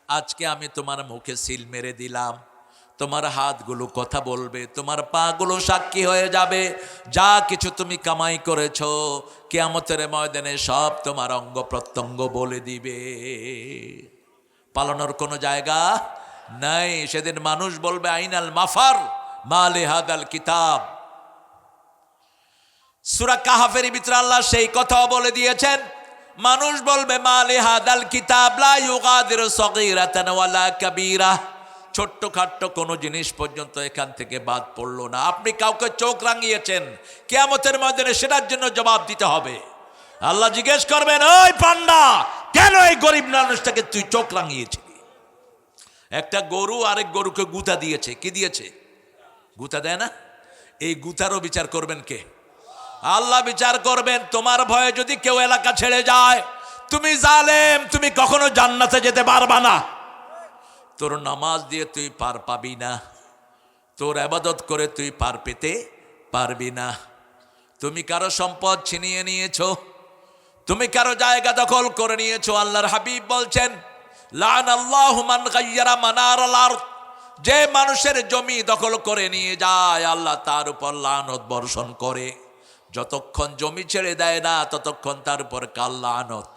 আজকে আমি তোমার মুখে সিল মেরে দিলাম, তোমার হাতগুলো কথা বলবে, তোমার পাগুলো সাক্ষী হয়ে যাবে। যা কিছু তুমি কামাই করেছো কিয়ামতের ময়দানে সব তোমার অঙ্গ প্রত্যঙ্গ বলে দিবে। পালানোর কোনো জায়গা নাই। সেদিন মানুষ বলবে আইনাল মাফার মালে হাদাল কিতাব। সূরা কাহফের ভিতরে আল্লাহ সেই কথাও বলে দিয়েছেন। মানুষ বলবে মালে হাদাল কিতাব লা ইউগাদিরু সগীরাতান ওয়ালা কাবীরা, ছোট্ট খাট্ট কোনো জিনিস পর্যন্ত এখান থেকে বাদ পড়লো না। আপনি কাউকে চোখ রাঙিয়েছেন, কিয়ামতের ময়দানে সেটার জন্য জবাব দিতে হবে। আল্লাহ জিজ্ঞেস করবেন, ওই পান্ডা, কেন এই গরিব মানুষটাকে তুই চোখ রাঙিয়েছিলি? একটা গরু আরেক গরুকে গুতা দিয়েছে। কি দিয়েছে? গুতা দেয় না? এই গুতারও বিচার করবেন কে? আল্লাহ বিচার করবেন। তোমার ভয়ে যদি কেউ এলাকা ছেড়ে যায়, তুমি জালেম, তুমি কখনো জান্নাতে যেতে পারবা না। তোর নামাজ দিয়ে তুই পার পাবি না, তোর ইবাদত করে তুই পার পেতে পারবি না। তুমি কারো সম্পদ ছিনিয়ে নিয়েছো, তুমি কারো জায়গা দখল করে নিয়েছো। আল্লাহর হাবিব বলছেন, লানাল্লাহু মান গায়্যারা মানারাল আরদ, যে মানুষের জমি দখল করে নিয়ে যায় আল্লাহ তার উপর লানত বর্ষণ করে। যতক্ষণ জমি ছেড়ে দেয় না ততক্ষণ তার উপর কাল লানত।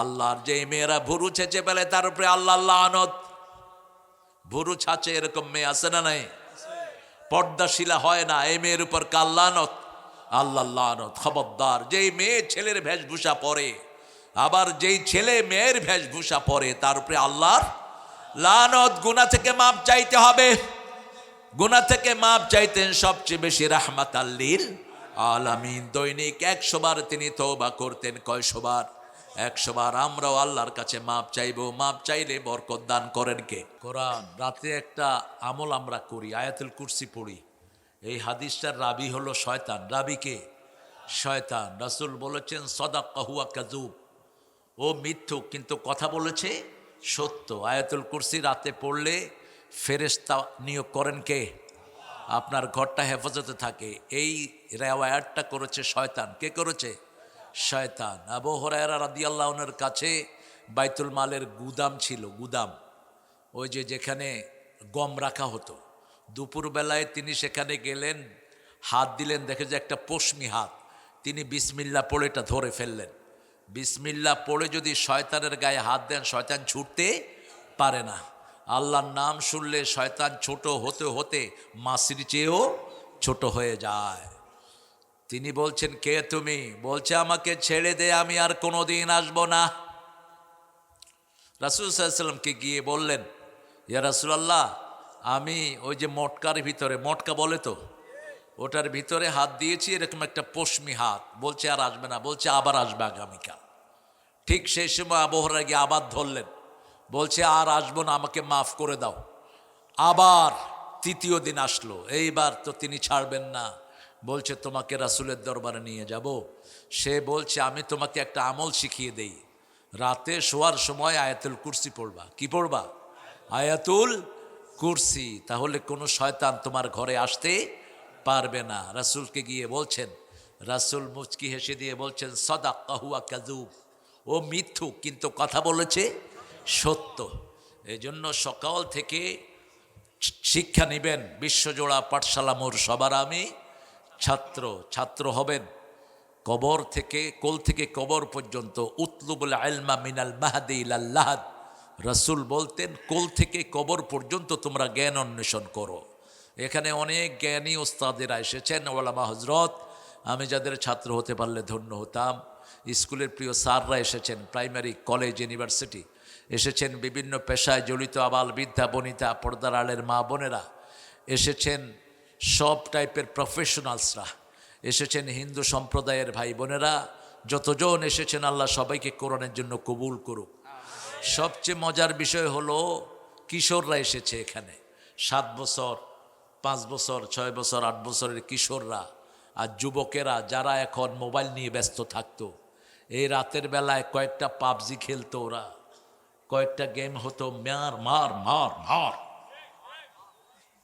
আল্লাহর যে মেয়েরা ভুরু ছেঁচে ফেলে তার উপরে আল্লাহ লানত। ভুরু ছাঁচে এরকম মেয়ে আছে না নাই? পর্দাশীলা হয় না, এই মেয়ের উপর কাল লানত, আল্লাহ লানত। খবরদার, যেই মেয়ে ছেলের বেশভূষা পরে, আবার যেই ছেলে মেয়ের বেশভূষা পরে, তার উপরে আল্লাহর লানত। গুনাহ থেকে মাপ চাইতে হবে। গুনাহ থেকে মাপ চাইতেন সবচেয়ে বেশি রাহমাতাল লিল আলামিন। দৈনিক 100 বার তিনি তওবা করতেন। কয়শো বার? 100 বার। আমরাও আল্লাহর কাছে মাপ চাইবো। মাপ চাইলে বরকত দান করেন কে? কোরআন। রাতে একটা আমল আমরা করি, আয়াতুল কুরসি পড়ি। এই হাদিসটার রাবি হলো শয়তান। রাবি কে? শয়তান। রাসূল বলেছেন, সাদাকা হুয়া কাযুব, ও মিথ্যুক কিন্তু কথা বলেছে সত্য। আয়াতুল কুরসি রাতে পড়লে ফেরেশতা নিয়োগ করেন কে? আপনার ঘরটা হেফাজতে থাকে। এই রেওয়ায়াতটা করেছে শয়তান। কে করেছে? শয়তান। আবু হুরায়রা রাদিয়াল্লাহু আনহুর কাছে বাইতুল মালের গুদাম ছিল। গুদাম, ওই যে যেখানে গম রাখা হতো। দুপুরবেলায় তিনি সেখানে গেলেন, হাত দিলেন, দেখে যে একটা পশমি হাত। তিনি বিসমিল্লাহ পড়ে এটা ধরে ফেললেন। বিসমিল্লাহ পড়ে যদি শয়তানের গায়ে হাত দেন, শয়তান ছুটতে পারে না। আল্লাহর নাম শুনলে শয়তান ছোট হতে হতে মাছির চেয়েও ছোট হয়ে যায়। তিনি বলছেন, কে তুমি? বলছে, আমাকে ছেড়ে দে, আমি আর কোনোদিন আসবো না। রাসূল সাল্লাল্লাহু আলাইহি ওয়াসাল্লামকে গিয়ে বললেন, ইয়া রাসূলুল্লাহ, আমি ওই যে মটকার ভিতরে, মটকা বলে তো, ওটার ভিতরে হাত দিয়েছি, এরকম একটা পশমি হাত। বলছে আর আসবে না। বলছে আবার আসবে আগামীকাল। ঠিক সেই সময় আবু হুরায়রা গিয়ে আবার ধরলেন। বলছে আর আসবো না, আমাকে মাফ করে দাও। আবার তৃতীয় দিন আসলো। এইবার তো তিনি ছাড়বেন না। বলছে তোমাকে রাসূলের দরবারে নিয়ে যাব। সে বলছে, আমি তোমাকে একটা আমল শিখিয়ে দেই। রাতে শোয়ার সময় আয়াতুল কুরসি পড়বা। কি পড়বা? আয়াতুল কুরসি। তাহলে কোনো শয়তান তোমার ঘরে আসতে পারবে না। রাসূলকে গিয়ে বলছেন, রাসূল মুচকি হেসে দিয়ে বলছেন, সাদাকা হুয়া কাযুব, ও মিথ্যুক কিন্তু কথা বলেছে সত্য। এই জন্য সকাল থেকে শিক্ষা নেবেন। বিশ্বজোড়া পাঠশালা মোর সবার আমি ছাত্র। ছাত্র হবেন কবর থেকে, কোল থেকে কবর পর্যন্ত। উতলুবুল ইলমা মিনাল মাহদি ইলাল লাহাদ। রাসূল বলতেন, কোল থেকে কবর পর্যন্ত তোমরা জ্ঞান অন্বেষণ করো। এখানে অনেক জ্ঞানী ওস্তাদেরা এসেছেন, ওলামা হযরত। আমি যাদের ছাত্র হতে পারলে ধন্য হতাম। স্কুলের প্রিয় স্যাররা এসেছেন, প্রাইমারি, কলেজ, ইউনিভার্সিটি এসেছেন। বিভিন্ন পেশায় জড়িত আবাল বৃদ্ধা বনিতা, পর্দার আড়ের মা বোনেরা এসেছেন। সব টাইপের প্রফেশনালসরা এসেছেন। হিন্দু সম্প্রদায়ের ভাই বোনেরা যতজন এসেছেন, আল্লাহ সবাইকে কোরআনের জন্য কবুল করুক। সবচেয়ে মজার বিষয় হলো কিশোররা এসেছে এখানে। 7 বছর, 5 বছর, 6 বছর, 8 বছরের কিশোররা আর যুবকেরা, যারা এখন মোবাইল নিয়ে ব্যস্ত থাকতো, এই রাতের বেলায় কয়েকটা পাবজি খেলতো ওরা, কয়েকটা গেম হতো, মার মার মার মার,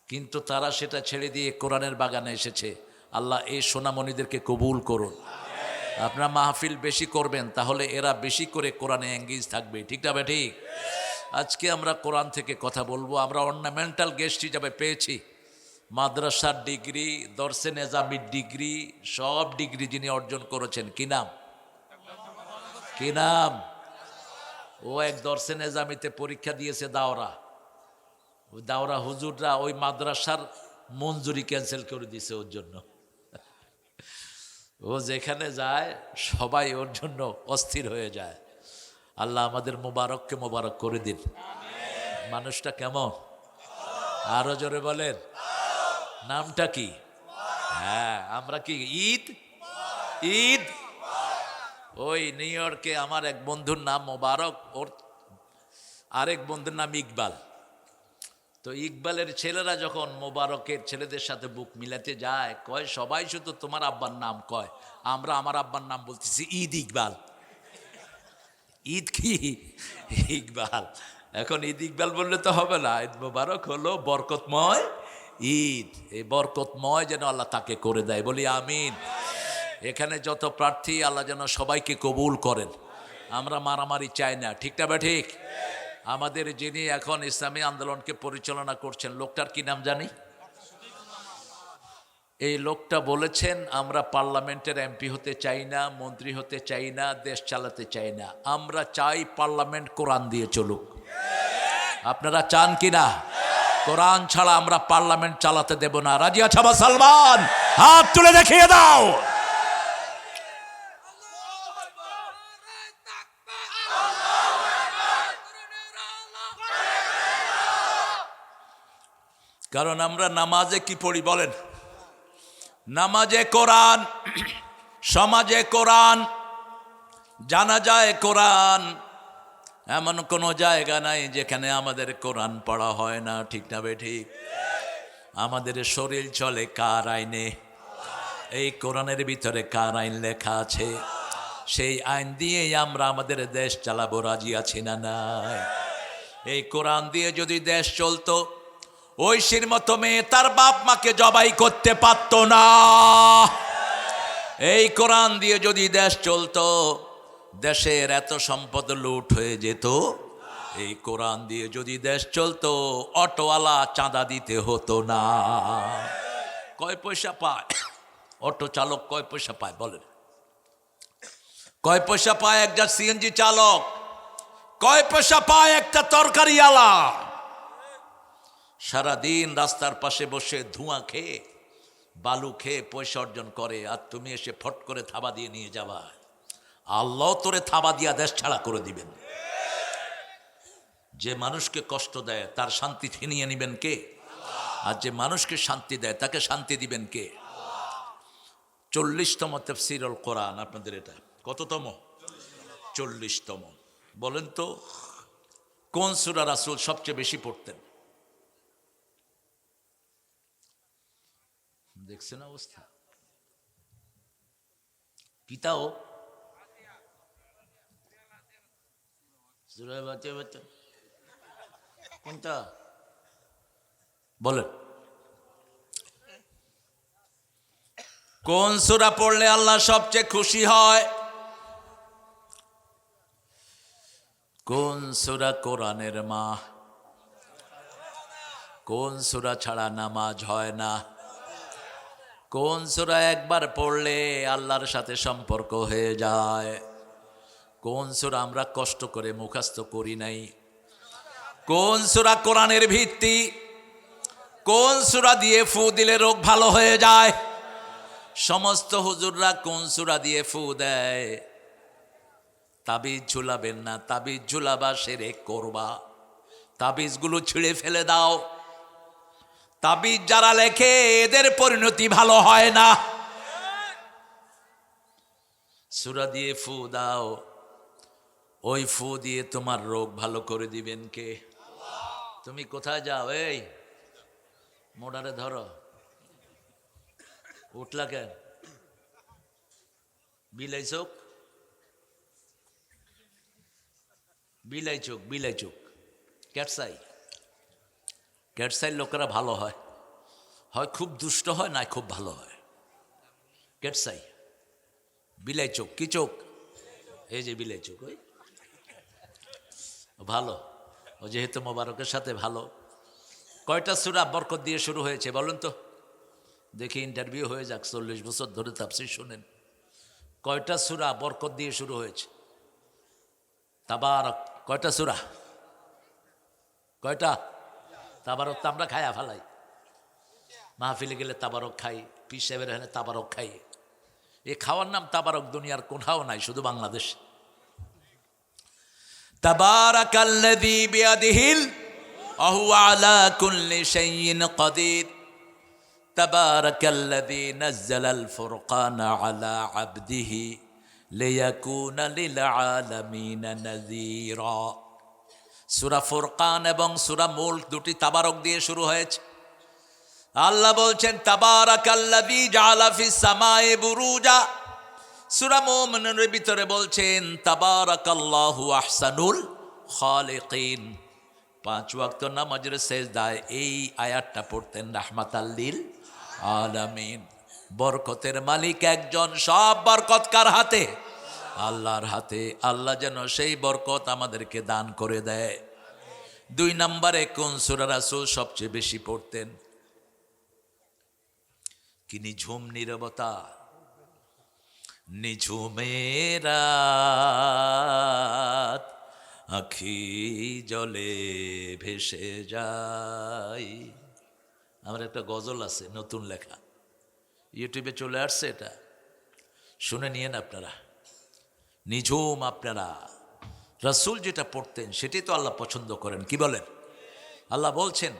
কিন্তু তারা সেটা ছেড়ে দিয়ে কোরআনের বাগানে এসেছে। আল্লাহ এই সোনামণিদেরকে কবুল করুন। আপনারা মাহফিল বেশি করবেন, তাহলে এরা বেশি করে কোরআনে এঙ্গেজ থাকবে। ঠিক না? ঠিক। আজকে আমরা কোরআন থেকে কথা বলবো। আমরা অর্নামেন্টাল গেস্ট হিসাবে পেয়েছি মাদ্রাসার ডিগ্রি, দর্শে নেজামির ডিগ্রি, সব ডিগ্রি যিনি অর্জন করেছেন। কি নাম? কি নাম? ও এক দর্শে নেজামিতে পরীক্ষা দিয়েছে দাওরা। ওই দাওরা হুজুররা ওই মাদ্রাসার মঞ্জুরি ক্যান্সেল করে দিছে ওর জন্য। ও যেখানে যায় সবাই ওর জন্য অস্থির হয়ে যায়। আল্লাহ আমাদের মোবারককে মোবারক করে দিন। মানুষটা কেমন? আরো জোরে বলেন। নামটা কি? হ্যাঁ, আমরা কি ঈদ ঈদ ওই নিউ ইয়র্কে আমার এক বন্ধুর নাম মোবারক, ওর আরেক বন্ধুর নাম ইকবাল। তো ইকবালের ছেলেরা যখন মোবারকের ছেলেদের সাথে বুক মিলাতে যায়, কয় সবাই শুধু তোমার আব্বার নাম কয়, আমরা আমার আব্বার নাম বলতেছি ঈদ ইকবাল। ঈদ কি? ইকবাল। এখন ঈদ ইকবাল বললে তো হবে না, ঈদ মোবারক হলো বরকতময় ঈদ। এই বরকতময় যেন আল্লাহ তাকে করে দেয়, বলি আমিন। এখানে যত প্রার্থী আল্লাহ যেন সবাইকে কবুল করেন। আমরা মারামারি চাই না, ঠিক না? ঠিক। আমাদের যিনি এখন ইসলামী আন্দোলনকে পরিচালনা করছেন, লোকটার কি নাম জানি? এই লোকটা বলেছেন আমরা পার্লামেন্টের এমপি হতে চাই না, মন্ত্রী হতে চাই না, দেশ চালাতে চাই না, আমরা চাই পার্লামেন্ট কোরআন দিয়ে চলুক। আপনারা চান কি না? কোরআন ছাড়া আমরা পার্লামেন্ট চালাতে দেব না। রাজি আছো মুসলমান? হাত তুলে দেখিয়ে দাও। কারণ আমরা নামাজে কি পড়ি বলেন? নামাজে কোরআন, সমাজে কোরআন, জানাজায় কোরআন। এমন কোনো জায়গা নাই যেখানে আমাদের কোরআন পড়া হয় না, ঠিক না ঠিক? আমাদের শরীর চলে কার আইনে? এই কোরআনের ভিতরে কার আইন লেখা আছে? সেই আইন দিয়েই আমরা আমাদের দেশ চালাবো। রাজি আছি না নাই? এই কোরআন দিয়ে যদি দেশ চলতো, ঐশীর মতো মেয়ে তার বাপ মাকে জবাই করতে পারত না। এই কোরআন দিয়ে যদি দেশ চলতো, দেশের এত সম্পদ লুট হয়ে যেত। এই কোরআন দিয়ে যদি দেশ চলতো, অটোওয়ালা চাঁদা দিতে হতো না। কয় পয়সা পায় অটো চালক? কয় পয়সা পায় বলেন? কয় পয়সা পায় একটা সিএনজি চালক? কয় পয়সা পায় একটা তরকারিওয়ালা? সারাদিন রাস্তার পাশে বসে ধোঁয়া খেয়ে, বালু খেয়ে পয়সা অর্জন করে, আর তুমি এসে ফট করে থাবা দিয়ে নিয়ে যাবা। আল্লাহ তোরে থাবা দিয়া দেশ ছাড়া করে দিবেন। যে মানুষকে কষ্ট দেয় তার শান্তি ছিনিয়ে নিবেন কে? আর যে মানুষকে শান্তি দেয় তাকে শান্তি দিবেন কে? 40তম তাফসীরুল কোরআন আপনাদের। এটা কততম? 40তম। বলেন তো কোন সূরা রাসূল সবচেয়ে বেশি পড়তেন? দেখছেন অবস্থা? পিতাও কোনটা বলেন? কোন সূরা পড়লে আল্লাহ সবচেয়ে খুশি হয়? কোন সূরা কোরআনের মা? কোন সূরা ছাড়া নামাজ হয় না? কোন সূরা একবার পড়লে আল্লাহর সাথে সম্পর্ক হয়ে যায়? কোন সূরা আমরা কষ্ট করে মুখস্থ করি নাই? কোন সূরা কোরআনের ভিত্তি? কোন সূরা দিয়ে ফু দিলে রোগ ভালো হয়ে যায়? সমস্ত হুজুররা কোন সূরা দিয়ে ফু দেয়? তাবিজ ঝুলাবেন না, তাবিজ ঝুলাবা শিরক করবা। তাবিজগুলো ছিঁড়ে ফেলে দাও। তাবিজ যারা লেখে এদের পরিণতি ভালো হয় না। সূরা দিয়ে ফু দাও, ওই ফু দিয়ে তোমার রোগ ভালো করে দিবেন কে? তুমি কোথায় যাও? এই মোড়ারে ধরো। উঠলা কেন? বিলাই চোখ, বিলাই চোখ, বিলাই চোখ। ক্যাটসাই, ক্যাটসাই লোকেরা ভালো হয়, হয় খুব দুষ্ট হয়, না খুব ভালো হয়। ক্যাটসাই, বিলাই চোখ। কি চোখ? এই যে বিলাই চোখ, ওই ভালো। ও যেহেতু মোবারকের সাথে ভালো। কয়টা সূরা বরকত দিয়ে শুরু হয়েছে বলুন তো দেখি, ইন্টারভিউ হয়ে যাক, 40 বছর ধরে তাফসীর শুনেন। কয়টা সূরা বরকত দিয়ে শুরু হয়েছে? তাবারক। কয়টা সূরা? কয়টা? তাবারক তো আমরা খায়া ফেলাই, মাহফিলে গেলে তাবারক খাই, পীর সাহেবের এখানে তাবারক খাই। এই খাওয়ার নাম তাবারক দুনিয়ার কোথাও নাই, শুধু বাংলাদেশ। তাবারাকাল্লাযী বিয়াদিহিল ওয়া হুয়া আলা কুল্লি শাইইন কাদির। তাবারাকাল্লাযী নাযালাল ফুরকানা আলা আবদিহি লিয়াকুনা লিল আলামিনা নাযীরা। সূরা ফুরকান এবং সূরা মুলক দুটি তাবারক দিয়ে শুরু হয়েছে। আল্লাহ বলছেন তাবারাকাল্লাযী জাআলা ফিস সামাই বুরুজা। সূরা মুমিনের ভিতরে বলছেন তাবারাকাল্লাহু আহসানুল খালিকিন। 5 ওয়াক্ত নামাজের সেজদায় এই আয়াতটা পড়তেন রাহমাতাল লিল আলামিন। বরকতের মালিক একজন, সব বরকত কার হাতে? আল্লাহর হাতে। আল্লাহ যেন সেই বরকত আমাদেরকে দান করে দেয়। 2 নম্বরে কোন সূরা রাসূল সবচেয়ে বেশি পড়তেন? কি নিঝুম নীরবতা, নিঝুমেরা আখি জলে ভেসে যায়। আমার একটা গজল আছে নতুন লেখা, ইউটিউবে চলে আসছে, এটা শুনে নিয়েন আপনারা। নিঝুম, আপনারা রাসূল যেটা পড়তেন সেটাই তো আল্লাহ পছন্দ করেন। কি বলেন? আল্লাহ বলছেন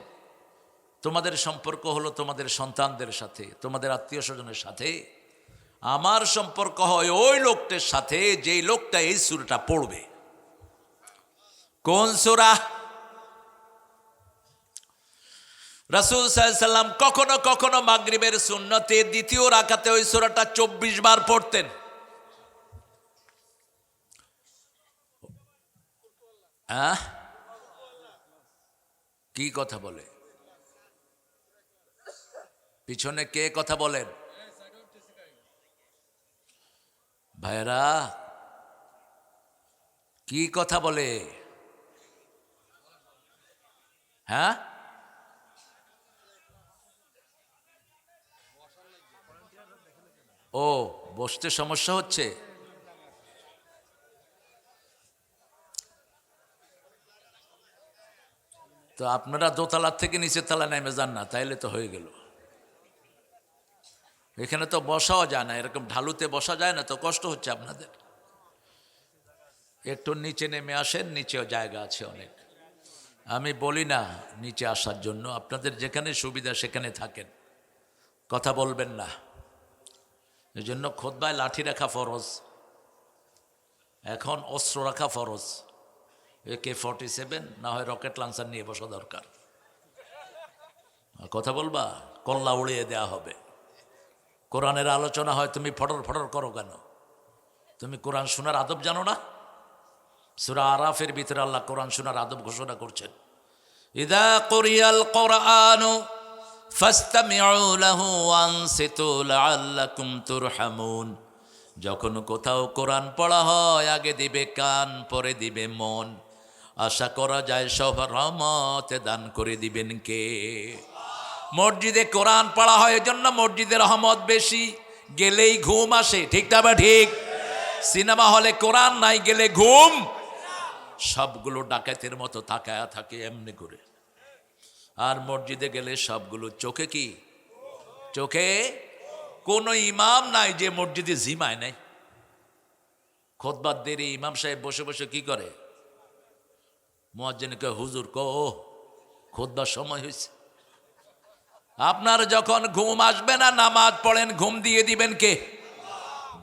তোমাদের সম্পর্ক হলো তোমাদের সন্তানদের সাথে, তোমাদের আত্মীয় স্বজনের সাথে। আমার সম্পর্ক হয় ওই লোকটার সাথে যেই লোকটা এই সূরাটা পড়বে। কোন সূরা? রাসূল সাল্লাল্লাহু আলাইহি সাল্লাম কখনো কখনো মাগরিবের সুন্নতে দ্বিতীয় রাকাতে ওই সূরাটা 24 বার পড়তেন। কি কথা বলে? পিছনে কে কথা বলেন? ভাইরা কি কথা বলে? হ্যাঁ, ও বসতে সমস্যা হচ্ছে। তো আপনারা দোতলার থেকে নিচের তলা নেমে যান না, তাইলে তো হয়ে গেল। এখানে তো বসাও যায় না, এরকম ঢালুতে বসা যায় না, তো কষ্ট হচ্ছে আপনাদের। একটু নিচে নেমে আসেন, নিচেও জায়গা আছে অনেক। আমি বলি না নিচে আসার জন্য, আপনাদের যেখানে সুবিধা সেখানে থাকেন, কথা বলবেন না। এই জন্য খুতবায় লাঠি রাখা ফরজ, এখন অস্ত্র রাখা ফরজ। AK-47 না হয় রকেট লঞ্চার নিয়ে বসা দরকার। কথা বলবা, কল্লা উড়িয়ে দেয়া হবে। কোরআনের আলোচনা হয়, তুমি ফটর ফটর করো কেন? তুমি কোরআন শোনার আদব জানো না? সূরা আরাফের ভিতরে আল্লাহ কোরআন শোনার আদব ঘোষণা করছেন। ইযা কুরিয়াল কুরআনু ফাসতামিউ লাহু ওয়ানসিতু লাআল্লাকুম তুরহামুন। যখন কোথাও কোরআন পড়া হয় আগে দিবে কান, পরে দিবে মন। আশা করা যায় সব রহমত দান করে দিবেন কে? মসজিদে কোরআন পড়া হয় এজন্য মসজিদের রহমত বেশি, গেলেই ঘুম আসে। ঠিক না বা ঠিক? সিনেমা হলে কোরআন নাই, গেলে ঘুম। সবগুলো ডাকাতের মতো তাকায়া থাকে এমনি করে। আর মসজিদে গেলে সবগুলো চোখে কি? চোখে কোনো ইমাম নাই যে মসজিদে জিমায় নাই। খুতবার দেরি, ইমাম সাহেব বসে বসে কি করে? মুয়াজ্জিনকে হুজুর কো খুতবার সময় হয়েছে। আপনার যখন ঘুম আসবে না নামাজ পড়েন, ঘুম দিয়ে দিবেন কে?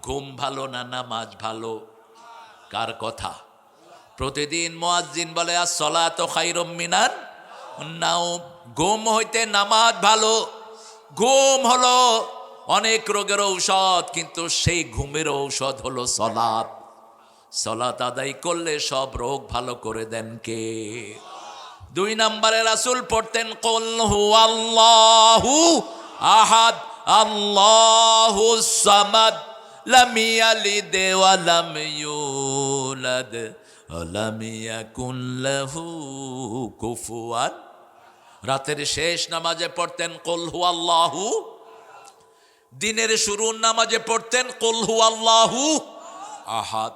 ঘুম ভালো না নামাজ ভালো? কার কথা? প্রতিদিন মুয়াজ্জিন বলে আস-সালাতু খায়রুম মিনান নাওম। ঘুম হইতে নামাজ ভালো। ঘুম হলো অনেক রোগের ঔষধ, কিন্তু সেই ঘুমের ঔষধ হলো সালাত। সালাত আদায় করলে সব রোগ ভালো করে দেন কে? 2 নম্বরে রাসূল পড়তেন কুল হুয়াল্লাহু আহাদ আল্লাহুস সামাদ লাম ইয়ালিদ ওয়া লাম ইউলাদ ওয়া লাম ইয়াকুন লাহু কুফুয়ান। রাতের শেষ নামাজে পড়তেন কুল হুয়াল্লাহু, দিনের শুরুর নামাজে পড়তেন কুল হুয়াল্লাহু আহাদ,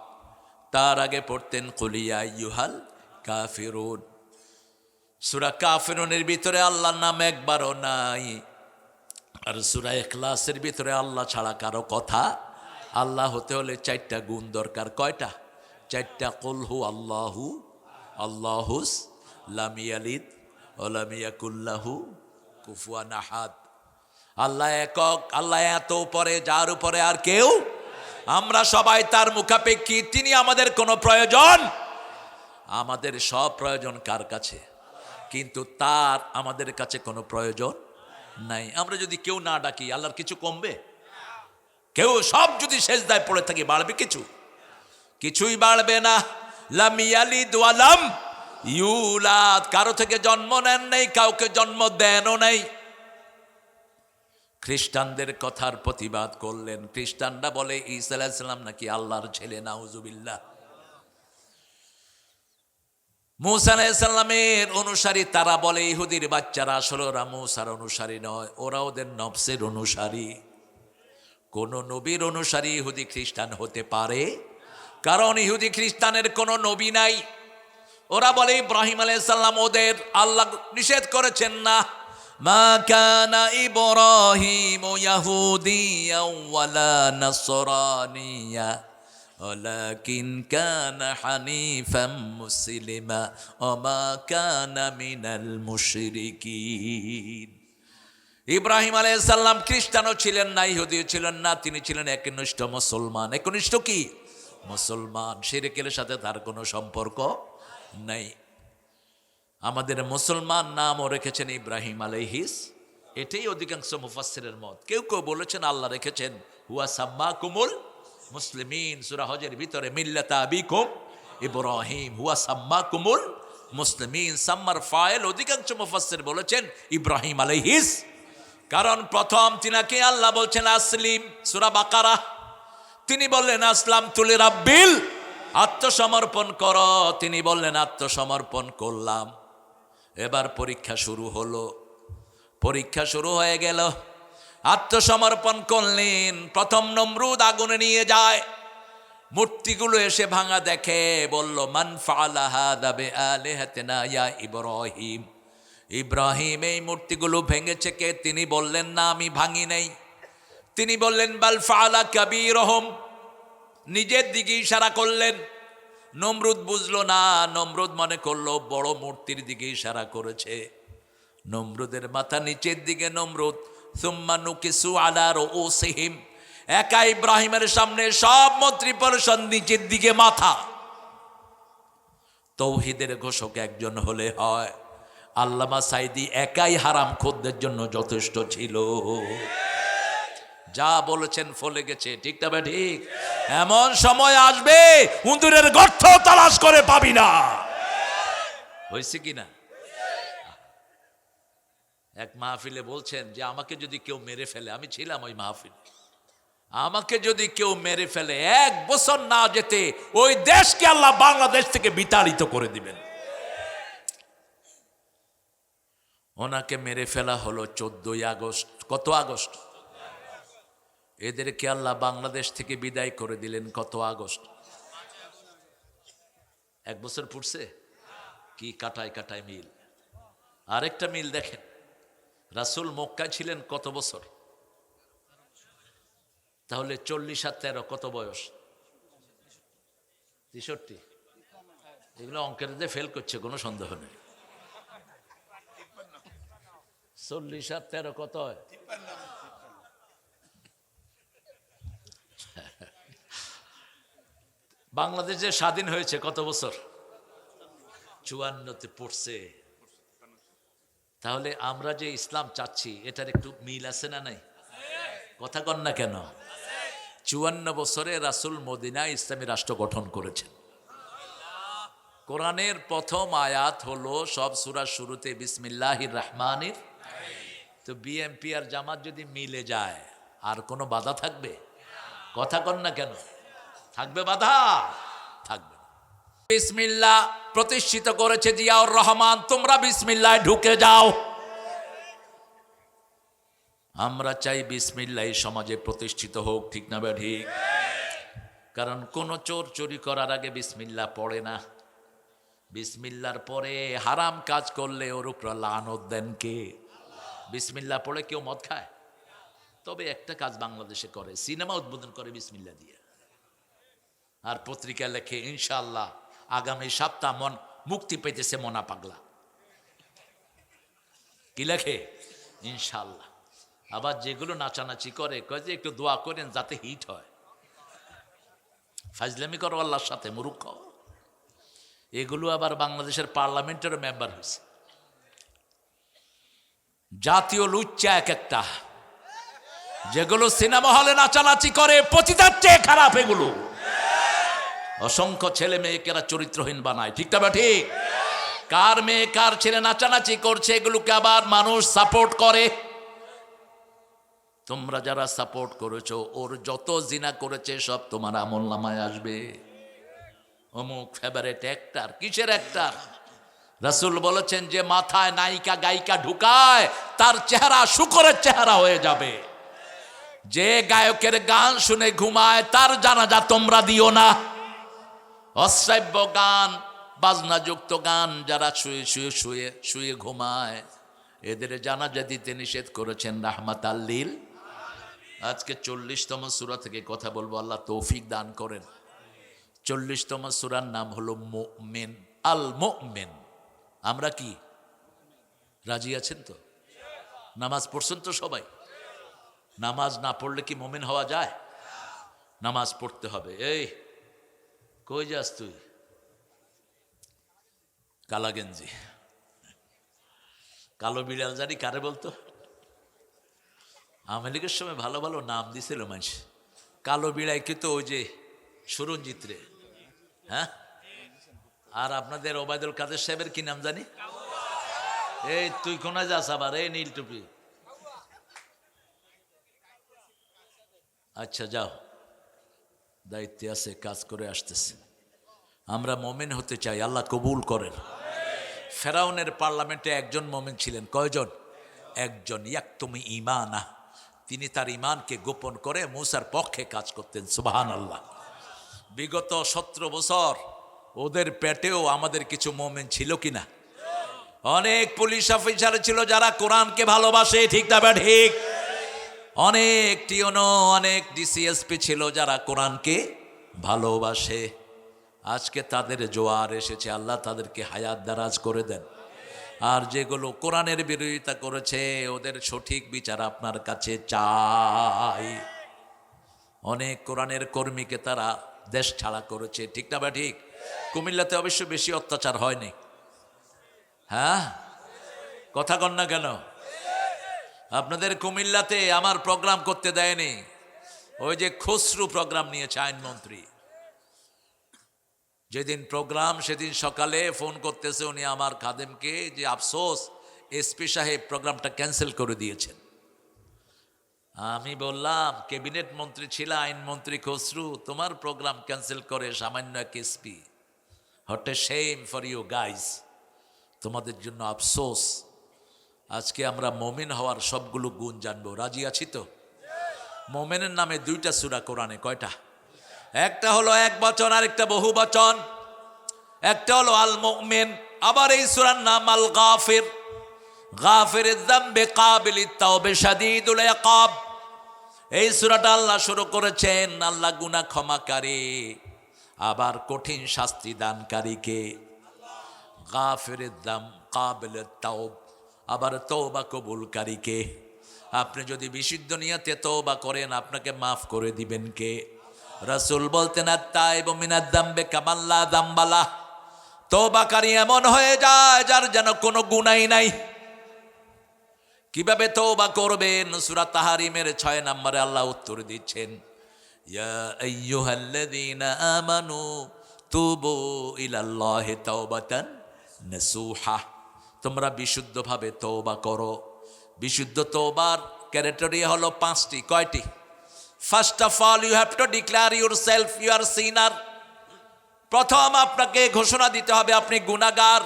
তার আগে পড়তেন কুল ইয়া আইয়ুহাল কাফিরুন। সূরা কাফিরুনের ভিতরে আল্লাহর নাম একবারও নাই, আর সূরা ইখলাসের ভিতরে আল্লাহ ছাড়া কারো কথা। আল্লাহ হতে হলে 4টা গুণ দরকার। কয়টা? 4টা। কুল হুয়াল্লাহু, আল্লাহুস, লাম ইয়ালিদ ওয়া লাম ইয়াকুল লাহু কুফুয়ান আহাদ। আল্লাহ একক, আল্লাহ এত উপরে, যার উপরে আর কেউ। আমরা সবাই তার মুখাপেক্ষী, তিনি আমাদের কোনো প্রয়োজন, আমাদের সব প্রয়োজন কার কাছে? কিন্তু তার আমাদের কাছে কোনো প্রয়োজন নাই। আমরা যদি কেউ না ডাকি আল্লাহর কিছু কমবে? কেউ সব যদি সেজদায় পড়ে থাকি বাড়বে কিছু? কিছুই বাড়বে না। লাম ইয়ালিদ ওয়া লাম ইউলাদ, কারো থেকে জন্ম নেন নাই, কাউকে জন্ম দেনও নাই। খ্রিস্টানদের কথার প্রতিবাদ করলেন। খ্রিস্টানরা বলে ঈসা আলাইহিস সালাম নাকি আল্লাহর ছেলে, নাউজুবিল্লাহ। মূসা আলাইহিস সালামের অনুসারী তারা বলে ইহুদির বাচ্চারা, আসলে ওরা মূসার অনুসারী নয়, ওরা ওদের নফসের অনুসারী। কোন নবীর অনুসারী ইহুদি খ্রিস্টান হতে পারে? কারণ ইহুদি খ্রিস্টানের কোনো নবী নাই। ওরা বলে ইব্রাহিম আলাইহিস সালাম ওদের আল্লাহ নিষেধ করেছেন না। মা কানা ইব্রাহিম ইয়াহুদিয়া ওয়ালা নাসরানিয়া ওয়ালাকিন কানা হানিফাম মুসলিমা ওয়া মা কানা মিনাল মুশরিকিন। ইব্রাহিম আলাইহিস সালাম খ্রিস্টানও ছিলেন না, ইহুদিও ছিলেন না, তিনি ছিলেন একনিষ্ঠ মুসলমান। একনিষ্ঠ কি? মুসলমান। শিরকের সাথে তার কোনো সম্পর্ক নাই। আমাদের মুসলমান নামও রেখেছেন ইব্রাহিম আলাইহিস, এটাই অধিকাংশ মুফাসসিরের মত। কেউ কেউ বলেছেন আল্লাহ রেখেছেন হুয়া সাম্মাকুমুল মুসলিমিন, সূরা হজের ভিতরে মিল্লাতা আবিকুম ইব্রাহিম হুয়া সাম্মাকুমুল মুসলিমিন। সাম্মার ফাইল অধিকাংশ মুফাসসির বলেছেন ইব্রাহিম আলাইহিস, কারণ প্রথম তিনাকে আল্লাহ বলছেন আসলিম, সূরা বাকারা। তিনি বললেন আসলাম তুলি রাব্বিল, আত্মসমর্পণ করো। তিনি বললেন আত্মসমর্পণ করলাম। এবার পরীক্ষা শুরু হলো। পরীক্ষা শুরু হয়ে গেল। আত্মসমর্পণ করলেন। প্রথম নমরুদ আগুনে নিয়ে যায়। মূর্তিগুলো এসে ভাঙা দেখে, বলল মান ফাআলা হাযা বিআলিহাতিনা ইয়া ইব্রাহিম। ইব্রাহিম, এই মূর্তিগুলো ভেঙেছে কে? তিনি বললেন না, আমি ভাঙি নাই। তিনি বললেন বাল ফাআলা কাবীরুহুম, নিজের দিকে ইশারা করলেন। নমরুদ বুঝলো না, নমরুদ মনে করলো বড় মূর্তির দিকে ইশারা করেছে। নমরুদের মাথা নিচের দিকে। নমরুদ সুম্মা নুকিসু আলা রুউসিহিম, একা ইব্রাহিমের সামনে সব মন্ত্রী পরিষদ নিচের দিকে মাথা। তৌহিদের ঘোষক একজন হলে হয়। আল্লামা সাইদি একাই হারাম খোরদের জন্য যথেষ্ট ছিল। যা বলেছেন ফলে গেছে, ঠিক না? ঠিক। এমন সময় আসবে উন্দুরের গর্ত তালাশ করে পাবি না। হয়েছে কি না? এক মাহফিলে বলছেন যে আমাকে যদি কেউ মেরে ফেলে, আমি ছিলাম ওই মাহফিলে, আমাকে যদি কেউ মেরে ফেলে 1 বছর না যেতে ওই দেশকে আল্লাহ বাংলাদেশ থেকে বিতাড়িত করে দিবেন। ওনাকে মেরে ফেলা হলো 14ই আগস্ট। কত আগস্ট? এদেরকে আল্লাহ বাংলাদেশ থেকে বিদায় করে দিলেন কত আগস্ট? 1 বছর পড়ছে কি? কাটায় কাটায় মিল। আরেকটা মিল দেখেন, রাসূল মক্কায় ছিলেন কত বছর? তাহলে 40 আর 13 কত বয়স? 63। এগুলো অঙ্কের দিয়ে ফেল করছে, কোনো সন্দেহ নেই। 40 আর 13 কত হয়? বাংলাদেশে স্বাধীন হয়েছে কত বছর? 54তে পড়ছে। তাহলে আমরা যে ইসলাম চাচ্ছি এটার একটু মিল আছে না নাই? কথা কন না কেন? 54 বছরে রাসূল মদিনায় ইসলামী রাষ্ট্র গঠন করেছেন। কোরআনের প্রথম আয়াত হলো সব সূরার শুরুতে বিসমিল্লাহির রহমানির। তো বিএনপি আর জামাত যদি মিলে যায় আর কোনো বাধা থাকবে? কথা কন না কেন? থাকবে বাধা? থাকবে না। বিসমিল্লাহ প্রতিষ্ঠিত করেছে জিয়াউর রহমান, তোমরা বিসমিল্লাহ ঢুকে যাও। আমরা চাই বিসমিল্লাহ এই সমাজে প্রতিষ্ঠিত হোক, ঠিক না বে ঠিক? কারণ কোন চোর চুরি করার আগে বিসমিল্লাহ পড়ে না। বিসমিল্লাহর পরে হারাম কাজ করলে ওর উপর লানত দেন কে? বিসমিল্লাহ পড়ে কেউ মদ খায়? তবে একটা কাজ বাংলাদেশে করে, সিনেমা উদ্বোধন করে বিসমিল্লাহ দিয়ে, আর পত্রিকা লেখে ইনশাআল্লাহ আগামী সপ্তাহ মুক্তি পেতেছে মনা পাগলা। কি লেখে? ইনশাআল্লাহ। আবার যেগুলো নাচানাচি করে কয় যে একটু দোয়া করেন যাতে হিট হয়। ফাজলামি করো আল্লাহর সাথে, মুরুক্ষ। এগুলো আবার বাংলাদেশের পার্লামেন্টেরও মেম্বার হয়েছে। জাতীয় লুচ্চা এক একটা, যেগুলো সিনেমা হলে নাচানাচি করে পতিতার চেয়ে খারাপ এগুলো। অসংখ্য ছেলে মেয়েকেরা চরিত্রহীন বানায়, ঠিক না ঠিক? কার মেয়ে কার ছেলে নাচানাচি করছে, এগুলোকে আবার মানুষ সাপোর্ট করে। তোমরা যারা সাপোর্ট করেছো, ওর যত জিনা করেছে সব তোমার আমলনামায় আসবে। অমুক ফেভারিট অ্যাক্টর, কিসের অ্যাক্টর? রাসূল বলেছেন যে মাথায় নায়িকা গায়িকা ঢুকায় তার চেহারা শুকরের চেহারা হয়ে যাবে। যে গায়কের গান শুনে ঘুমায় তার জানাজা তোমরা দিও না। অশ্রাব্য গান, বাজনাযুক্ত গান যারা শুয়ে শুয়ে শুয়ে শুয়ে ঘুমায়, এদের জানাজা দিতে নিষেধ করেছেন রাহমাতাল লিল। আজকে 40তম সূরা থেকে কথা বলবো, আল্লাহ তৌফিক দান করেন। 40তম সূরার নাম হলো মুমিন, আল মুমিন। আমরা কি রাজি আছেন তো? নামাজ পড়ছেন তো সবাই? নামাজ না পড়লে কি মুমিন হওয়া যায়? নামাজ পড়তে হবে। এই কই যাস তুই? কালা গেঞ্জি, কালো বিড়াল জানি কারে বলতো? আওয়ামী লীগের সময় ভালো ভালো নাম দিছিল মানুষ। কালো বিড়াই কিন্তু ওই যে সুরঞ্জিত রে, হ্যাঁ। আর আপনাদের ওবায়দুল কাদের সাহেবের কি নাম জানি? এই তুই কোনায় যাস আবার? এই নীল টুপি, আচ্ছা যাও, দায়িত্বে আছে, কাজ করে আসতেছে। আমরা মুমিন হতে চাই, আল্লাহ কবুল করেন। ফেরাউনের পার্লামেন্টে একজন মুমিন ছিলেন। কয়জন? একজন। ইয়াকতুমি ঈমানা, তিনি তার ঈমানকে গোপন করে মূসার পক্ষে কাজ করতেন। সুবহানাল্লাহ। বিগত 17 বছর ওদের পেটেও আমাদের কিছু মুমিন ছিল কিনা? অনেক পুলিশ অফিসার ছিল যারা কোরআনকে ভালোবাসে, ঠিক না ঠিক? অনেক টিওনো, অনেক ডিসিএসপি ছিল যারা কোরআনকে ভালোবাসে। আজকে তাদের জোয়ার এসেছে, আল্লাহ তাদেরকে হায়াত দারাজ করে দেন। আর যেগুলো কোরআনের বিরোধিতা করেছে ওদের সঠিক বিচার আপনার কাছে চাই। অনেক কোরআনের কর্মীকে তারা দেশ ছাড়া করেছে, ঠিক না ঠিক? কুমিল্লাতে অবশ্য বেশি অত্যাচার হয়নি, হ্যাঁ? কথা কন না কেন? আপনাদের কুমিল্লাতে আমার প্রোগ্রাম করতে দেয়নি। ওই যে খসরু প্রোগ্রাম নিয়েছে আইনমন্ত্রী, যেদিন প্রোগ্রাম সেদিন সকালে ফোন করতেছে উনি আমার খাদেমকে যে আফসোস এসপি সাহেব প্রোগ্রামটা ক্যান্সেল করে দিয়েছেন। আমি বললাম ক্যাবিনেট মন্ত্রী ছিল, আইনমন্ত্রী খসরু, তোমার প্রোগ্রাম ক্যান্সেল করে সামান্য এক এসপি। What a shame for you guys, তোমাদের জন্য আফসোস। আজকে আমরা মুমিন হওয়ার সবগুলো গুণ জানবো, রাজি আছি তো? মুমিনের নামে 2টা সূরা কোরআনে। কয়টা? একটা হলো এক বচন, আর একটা বহু বচন। একটা হলো আল মুমিন, আবার এই সূরার নাম আল গাফির। গাফিরুয যামবি কাবিলিত তাওবা শাদীদুল ইকাব। এই সূরাটা আল্লাহ শুরু করেছেন, আল্লাহ গুনাহ ক্ষমাকারী আবার কঠিন শাস্তি দানকারীকে। গাফিরুয যামব কাবিলিত তাওব, আবার তওবা কবুলকারীকে। আপনি যদি বিশুদ্ধ নিয়তে তওবা করেন আপনাকে মাফ করে দিবেন কে? রাসূল বলতেন আত-তাইবু মিনাদ যামবি কামান লা যামবা লাহ। তওবাকারী এমন হয়ে যায় যার যেন কোনো গুনাহই নাই। কিভাবে তওবা করবেন? সূরা তাহরিমের 6 নম্বরে আল্লাহ উত্তর দিচ্ছেন, ইয়া আইয়ুহাল্লাযীনা আমানু তুবু ইলাল্লাহি তাওবাতান নাসুহা। তোমরা বিশুদ্ধভাবে তওবা করো। বিশুদ্ধ তওবার ক্যারেক্টারিয়া হলো 5টি। কয়টি? First of all you have to declare yourself you are sinner. প্রথম আপনাকে ঘোষণা দিতে হবে আপনি গুনাহগার।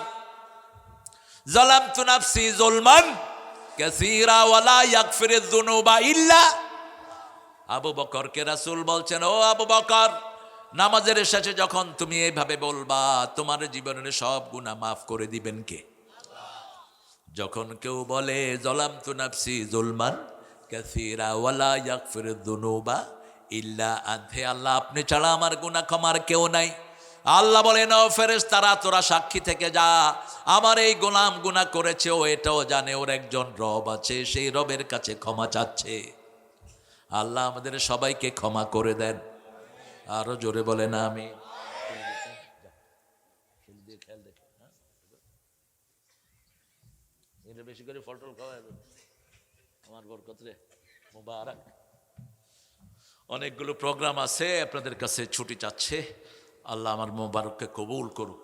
যালামতু নাফসি যুলমান কাসীরা ওয়ালা ইয়াগফিরুয যুনুবা ইল্লা। আবু বকরকে রাসূল বলছেন, ও আবু বকর, নামাজের শেষে যখন তুমি এইভাবে বলবা, তোমার জীবনের সব গুনাহ মাফ করে দিবেন কে? যখন কেউ বলে যালামতু নাফসি যুলমান কাসীরা ওয়ালা ইয়াগফিরুয যুনুবা ইল্লা আনতা, আল্লাহ আপনি ছাড়া আমার গুনাহ ক্ষমার কেউ নাই। আল্লাহ বলেন, ও ফেরেশতারা তোরা সাক্ষী থেকে যা, আমার এই গোলাম গুনাহ করেছে, ও এটাও জানে ওর একজন রব আছে, সেই রবের কাছে ক্ষমা চাচ্ছে। আল্লাহ আমাদের সবাইকে ক্ষমা করে দেন। আরো জোরে বলেন আমি। বেশি করে ফল টল খাওয়া আমার বরকত রে মুবারক। অনেকগুলো প্রোগ্রাম আছে, আপনাদের কাছে ছুটি চাচ্ছে। আল্লাহ আমার মোবারককে কবুল করুক।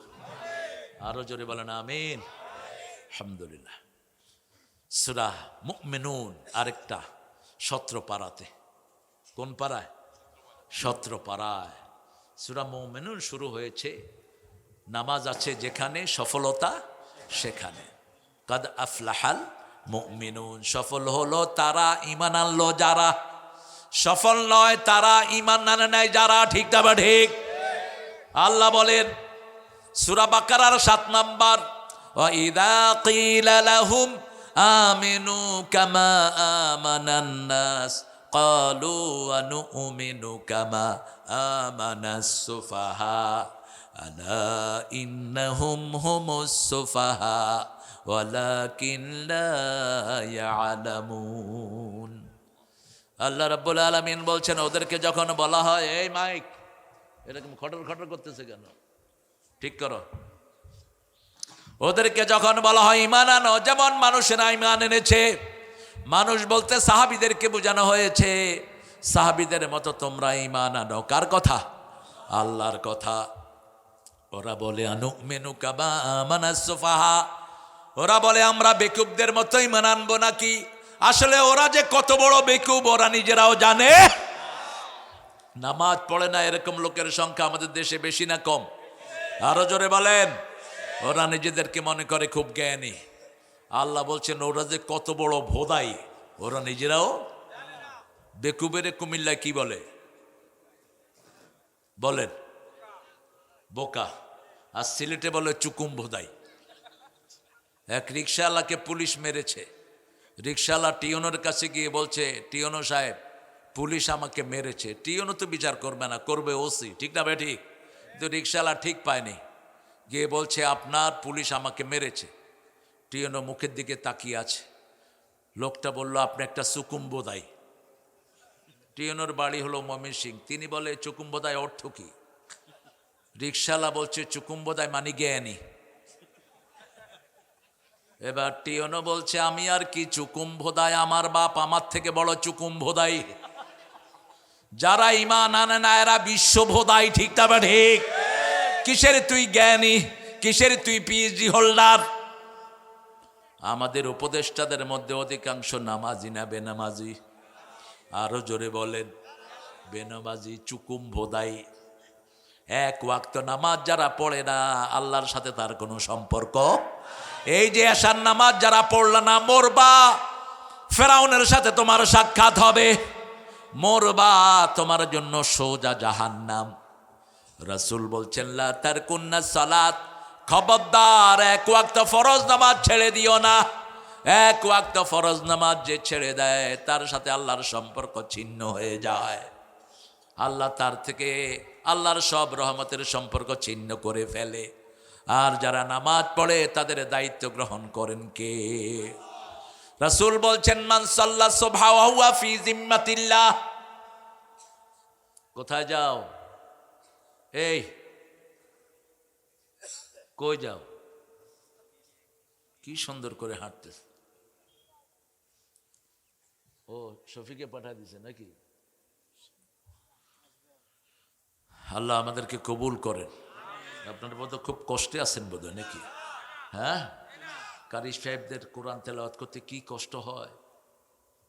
আরো জোরে বলেন আমিন। আলহামদুলিল্লাহ। সূরা মুমিনুন আরেকটা 17 পারাতে। কোন পারায়? 17 পারায় সূরা মুমিনুন শুরু হয়েছে। নামাজ আছে যেখানে, সফলতা সেখানে। কাদ আফলাহাল মুমিনুন, সফল হলো তারা ঈমান আনলো যারা, সফল নয় তারা ঈমান আনে নাই যারা। ঠিক না বা ঠিক? আল্লাহ বলেন সূরা বাকারার 7 নাম্বার, ওয়া ইযা কিলা লাহুম আমিনু কামা আমানান নাস ক্বালু ওয়া নু'মিনু কামা আমানাস সুফাহা আলা ইন্নাহুম হুমুস সুফাহা ওয়ালাকিন লা ইয়ালামুন। আল্লাহ রাব্বুল আলামিন বলছেন, ওদেরকে যখন বলা হয়, এই মাইক এরকম খটর খটর করতেছে কেন, ঠিক করো। ওদেরকে যখন বলা হয় ঈমান আনো, যেমন মানুষেরা ঈমান এনেছে, মানুষ বলতে সাহাবীদেরকে বোঝানো হয়েছে, সাহাবীদের মতো তোমরা ঈমান আনো। কার কথা? আল্লাহর কথা। ওরা বলে আনুমিনু কামা আমানাস সুফাহা, ওরা বলে আমরা বেকুবদের মতো ঈমান আনবো নাকি? আসলে ওরা যে কত বড় বেকুব ওরা নিজেরাও জানে। নামাজ পড়ে না এরকম লোকের সংখ্যা আমাদের দেশে বেশি না কম? আরো জোরে বলেন। ওরা নিজেদেরকে মনে করে খুব জ্ঞানী। আল্লাহ বলছেন ওরা যে কত বড় ভোদাই ওরা নিজেরাও। বেকুবের কুমিল্লায় কি বলে বলেন? বোকা। আর সিলেটে বলে চুকুম ভোদাই। এক রিক্সাওয়ালাকে পুলিশ মেরেছে। রিক্সাওয়ালা টিওনোর কাছে গিয়ে বলছে, টিওনো সাহেব পুলিশ আমাকে মেরেছে। টিওনো তো বিচার করবে না, করবে ওসি। ঠিক না ভাই? ঠিক। কিন্তু রিক্সাওয়ালা ঠিক পায়নি, গিয়ে বলছে আপনার পুলিশ আমাকে মেরেছে। টিওনো মুখের দিকে তাকিয়ে আছে। লোকটা বলল আপনি একটা চুকুম্বোদাই। টিওনোর বাড়ি হলো ময়মনসিংহ। তিনি বলে চুকুম্বোদাই অর্থ কি? রিক্সাওয়ালা বলছে চুকুম্বোদাই মানে জ্ঞানী। এবার টিওনো বলছে আমি আর কি চুকুম্বোদাই, আমার বাপ আমার থেকে বড় চুকুম্বোদাই। যারা ঈমান আনে না এরা বিশ্বভোদাই। ঠিক না বা ঠিক? কিসের তুই জ্ঞানী, কিসের তুই পিএইচডি হোল্ডার? আমাদের উপদেষ্টাদের মধ্যে অধিকাংশ নামাজি না বেনামাজি? আরো জোরে বলেন। বেনামাজি, চুকুম্বোদাই। এক ওয়াক্ত নামাজ যারা পড়ে না আল্লাহর সাথে তার কোনো সম্পর্ক। এই যে এশার নামাজ যারা পড়লা না, মরবা। ফেরাউনের সাথে তোমার সাক্ষাৎ হবে, মরবা। তোমার জন্য সোজা জাহান্নাম। রাসূল বলছেন লা তারকুন্না সালাত, খবরদার এক ওয়াক্ত ফরজ নামাজ ছেড়ে দিও না। এক ওয়াক্ত ফরজ নামাজ যে ছেড়ে দেয় তার সাথে আল্লাহর সম্পর্ক ছিন্ন হয়ে যায়। আল্লাহ তার থেকে আল্লাহর সব রহমতের সম্পর্ক ছিন্ন করে ফেলে। আর যারা নামাজ পড়ে তাদের দায়িত্ব গ্রহণ করেন কে? রাসূল বলছেন মান সাল্লা সুবহা ওয়া হুয়া ফি জিম্মাতিল্লাহ। কোথায় যাও? এই কই যাও? কি সুন্দর করে হাঁটতেছে। ও শফিকে পাঠিয়ে দিছে নাকি? আল্লাহ আমাদেরকে কবুল করেন। আপনার বোধহয় খুব কষ্টে আছেন বোধহয় নাকি? হ্যাঁ, কারি সাহেবদের কোরআন তেলাওয়াত করতে কি কষ্ট হয়।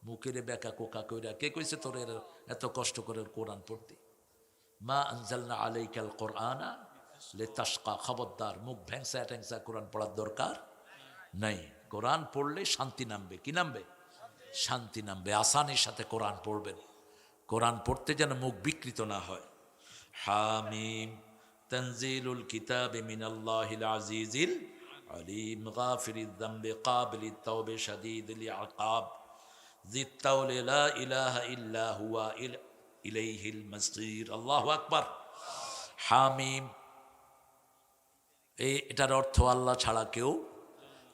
মুখের বেকা কোকা কইরা কে কইছে তোর এত কষ্ট করে কোরআন পড়তে? মা আনজালনা আলাইকাল কোরআনা লিতাশকা। খবরদার, মুখ ভ্যাংসা ট্যাংসা কোরআন পড়ার দরকার নাই। কোরআন পড়লে শান্তি নামবে। কি নামবে? শান্তি নামবে। আসানির সাথে কোরআন পড়বেন। কোরআন পড়তে যেন মুখ বিকৃত না হয়। হামিম তানজিলুল কিতাবি মিনাল্লাহিল আজিজিল আলিম গাফিরিয যামবি কাবিলিত তাওবা শাদীদুল ইকাব যিত তাওলি লা ইলাহা ইল্লা হুয়া ইলাইহিল মাসীর। আল্লাহু আকবার। হামিম, এটার অর্থ আল্লাহ ছাড়া কেউ।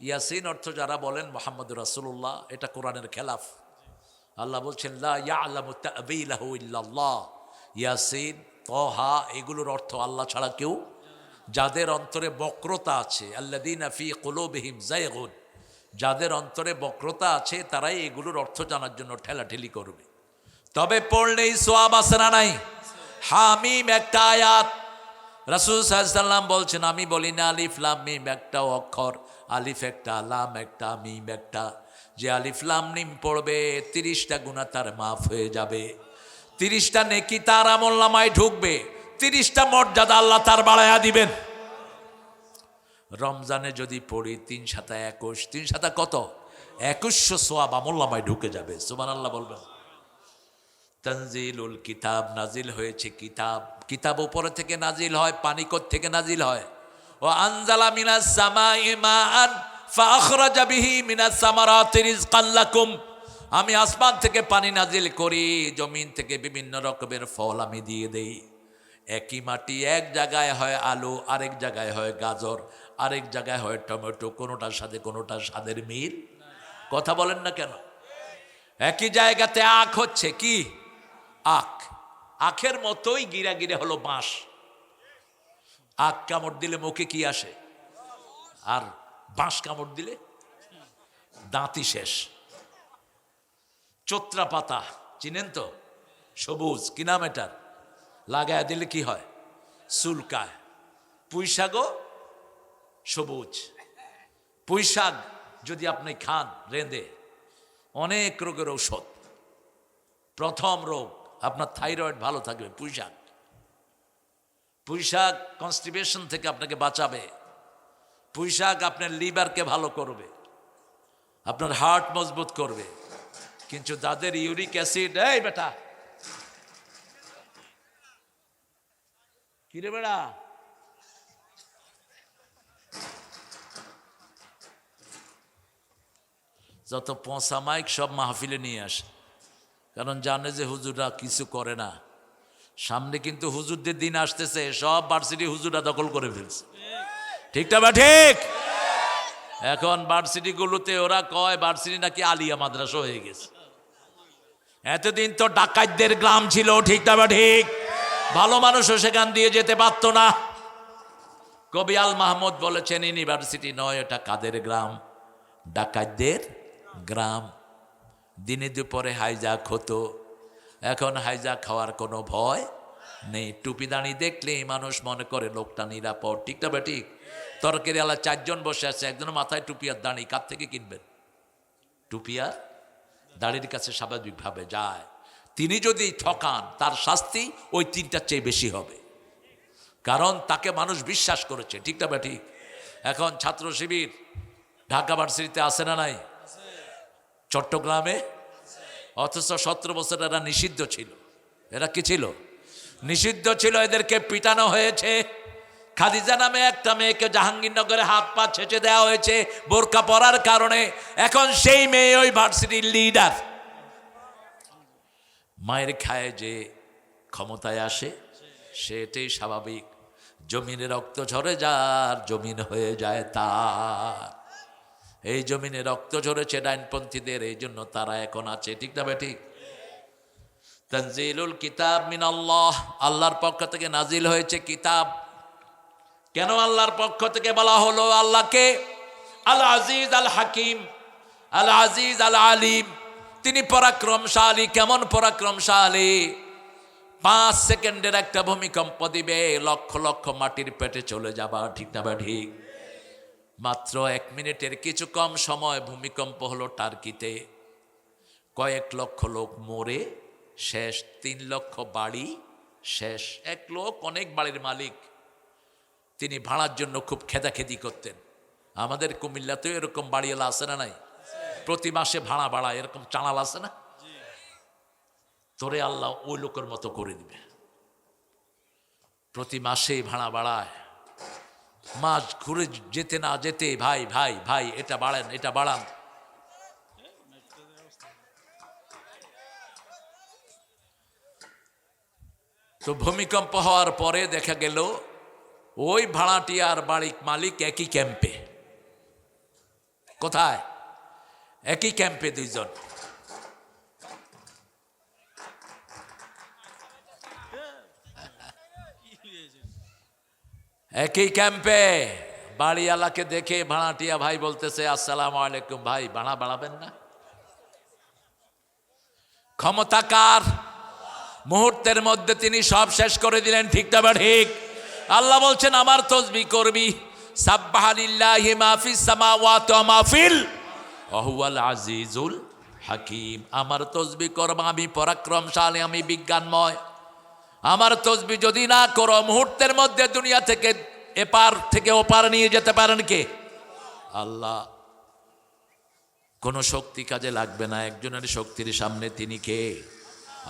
ইয়াসিন অর্থ যারা বলেন মুহাম্মদুর রাসূলুল্লাহ, এটা কোরআনের খেলাফ। আল্লাহ বলছেন লা ইয়ালামু তা'বীলাহু ইল্লাল্লাহ। ইয়াসিন, তাহা, এগুলোর অর্থ আল্লাহ ছাড়া কেউ। যাদের অন্তরে বক্রতা আছে, আল্লাযীনা ফী কুলূবিহিম যায়গুন, যাদের অন্তরে বক্রতা আছে তারাই এগুলোর অর্থ জানার জন্য ঠেলাঠেলি করবে। তবে পড়লেই সওয়াব আছে না নাই? হামিম একটা আয়াত। রাসূল সাল্লাল্লাহু আলাইহি ওয়াসাল্লাম বলছেন, আমি বলি না আলিফ লাম মিম একটা অক্ষর, আলিফ একটা, লাম একটা, মিম একটা। যে আলিফ লাম মিম পড়বে 30টা গুনাহ তার মাফ হয়ে যাবে, 30টা নেকি তার আমলনামায় ঢুকবে, 30টা মর্যাদা আল্লাহ তার বাড়ায়া দিবেন। রমজানে যদি পড়ি 3 × 7 = 21, 3 × 7 কত? 2100 সওয়াব আমলনামায় ঢুকে যাবে। সুবহানাল্লাহ বলবেন। তানজিলুল কিতাব, নাজিল হয়েছে কিতাব। কিতাব উপরে থেকে নাজিল হয়, পানি কোথা থেকে নাজিল হয়? ও আনজালা মিনাস সামাই মাআন ফাআখরাজা বিহি মিনাস সামারাতি রিজকান লাকুম। আমি আসমান থেকে পানি নাজিল করি, জমিন থেকে বিভিন্ন রকমের ফল আমি দিয়ে দেই। একই মাটি, এক জায়গায় হয় আলু, আরেক জায়গায় হয় গাজর, আরেক জায়গায় হয় টমেটো, কোনোটার সাথে কোনোটার স্বাদের মিল। কথা বলেন না কেন? একই জায়গাতে আখ হচ্ছে কি? আখ। আখের মতোই গিরা গিরে হলো বাঁশ। আখ কামড় দিলে মুখে কি আসে? আর বাঁশ কামড় দিলে দাঁতই শেষ। চোত্রা পাতা চিনেন তো? সবুজ, কি নাম এটার? লাগায় দিলে কি হয়? চুলকায়। পুঁই শাকও সবুজ। পুঁই শাক যদি আপনি খান রেঁধে, অনেক রোগের ঔষধ। প্রথম রোগ আপনার থাইরয়েড ভালো থাকবে পুঁই শাক। পুঁই শাক কনস্টিপেশন থেকে আপনাকে বাঁচাবে। পুঁই শাক আপনার লিভারকে ভালো করবে, আপনার হার্ট মজবুত করবে। কিন্তু যাদের ইউরিক অ্যাসিড, এই বেটা কিরে বেড়া, যত পচা মাইক সব মাহফিলে নিয়ে আসে, কারণ জানে যে হুজুররা কিছু করে না। সামনে কিন্তু হুজুরদের দিন আসতেছে, সব ভার্সিটি হুজুররা দখল করে ফেলছে। ঠিকটা বা ঠিক? এখন ভার্সিটিগুলোতে ওরা কয় ভার্সিটি নাকি আলিয়া মাদ্রাসা হয়ে গেছে। এতদিন তো ডাকাতদের গ্রাম ছিল। ঠিকটা বা ঠিক? ভালো মানুষও সেখান দিয়ে যেতে পারতো না। কবি আল মাহমুদ বলেছেন, ইউনিভার্সিটি নয়, এটা কাদের গ্রাম? ডাকাতদের গ্রাম। দিনে দুপুরে হাইজাক হতো, এখন হাইজাক খাওয়ার কোনো ভয় নেই। টুপি দাঁড়ি দেখলেই মানুষ মনে করে লোকটা নিরাপদ। ঠিকটা বা ঠিক? তরকারি আলা 4 জন বসে আছে, একজনের মাথায় টুপি আর দাঁড়ি, কার থেকে কিনবেন? টুপি আর দাড়ির কাছে স্বাভাবিকভাবে যায়। তিনি যদি ঠকান, তার শাস্তি ওই 3টার চেয়ে বেশি হবে, কারণ তাকে মানুষ বিশ্বাস করেছে। ঠিকটা বা ঠিক? এখন ছাত্র শিবির ঢাকা ভার্সিটিতে আছে না নাই? চট্টগ্রামে। অথচ 17 বছর এরা নিষিদ্ধ ছিল। এরা কি ছিল? নিষিদ্ধ ছিল। এদেরকে পিটানো হয়েছে। খাদিজা নামে একটা মেয়েকে জাহাঙ্গীরনগরে হাত পা ছেঁচে দেওয়া হয়েছে বোরকা পরার কারণে। এখন সেই মেয়ে ওই ভার্সিটির লিডার। মায়ের খায় যে ক্ষমতায় আসে, সেটাই স্বাভাবিক। জমিনে রক্ত ঝরে যার, জমিন হয়ে যায় তার। এই জমিনে রক্ত ঝরেছে ডাইনপন্থীদের, এই জন্য তারা এখন আছে। ঠিক না ভাই? ঠিক। তানজিলুল কিতাব মিনাল্লাহ, আল্লাহর পক্ষ থেকে নাজিল হয়েছে কিতাব। কেন আল্লাহর পক্ষ থেকে বলা হলো আল্লাহকে আল আজিজ আল হাকিম, আল আজিজ আল আলিম? তিনি পরাক্রমশালী। কেমন পরাক্রমশালী? 5 সেকেন্ডের একটা ভূমিকম্প দিবে, লক্ষ লক্ষ মাটির পেটে চলে যাবা। ঠিক না ভাই? ঠিক। মাত্র 1 মিনিটের কিছু কম সময় ভূমিকম্প হলো টার্কিতে। কয়েক লক্ষ লোক মরে শেষ, 3 লক্ষ বাড়ি শেষ। এক লোক অনেক বাড়ির মালিক, তিনি ভাড়ার জন্য খুব খেদাখেদি করতেন। আমাদের কুমিল্লাতেও এরকম বাড়িওয়ালা আছে না নাই? প্রতি মাসে ভাড়া বাড়ায়, এরকম চালাল আছে না? তোরে আল্লাহ ওই লোকের মতো করে দিবে, প্রতি মাসেই ভাড়া বাড়ায়। মাস ঘুরে যেতে না যেতে ভাই ভাই ভাই এটা বাড়ান, এটা বাড়ান। তো ভূমিকম্প হওয়ার পরে দেখা গেল ওই ভাড়াটিয়ার বাড়ির মালিক একই ক্যাম্পে। কোথায়? একই ক্যাম্পে দুইজন। একই ক্যাম্পে। বাড়িওয়ালাকে দেখে ভাড়াটিয়া ভাই বলতেছে, আসসালামু আলাইকুম ভাই, ভাড়া বাড়াবেন না? ক্ষমতা কার? মুহূর্তের মধ্যে তিনি সব শেষ করে দিলেন। ঠিক না ঠিক? আল্লাহ বলছেন আমার তসবিহ করবি, সাব্বাহা লিল্লাহি মা ফিস সামাওয়াতি ওয়া মা ফিল ওয়া হুয়াল আজিজুল হাকিম। আমার তসবিহ করবা, আমি পরাক্রমশালী, আমি বিজ্ঞানময়। আমার তসবিহ যদি না করো, মুহূর্তের মধ্যে দুনিয়া থেকে এপার থেকে ওপার নিয়ে যেতে পারেন কে? আল্লাহ। কোনো শক্তি কাজে লাগবে না, একজনের শক্তির সামনে তিনি কে?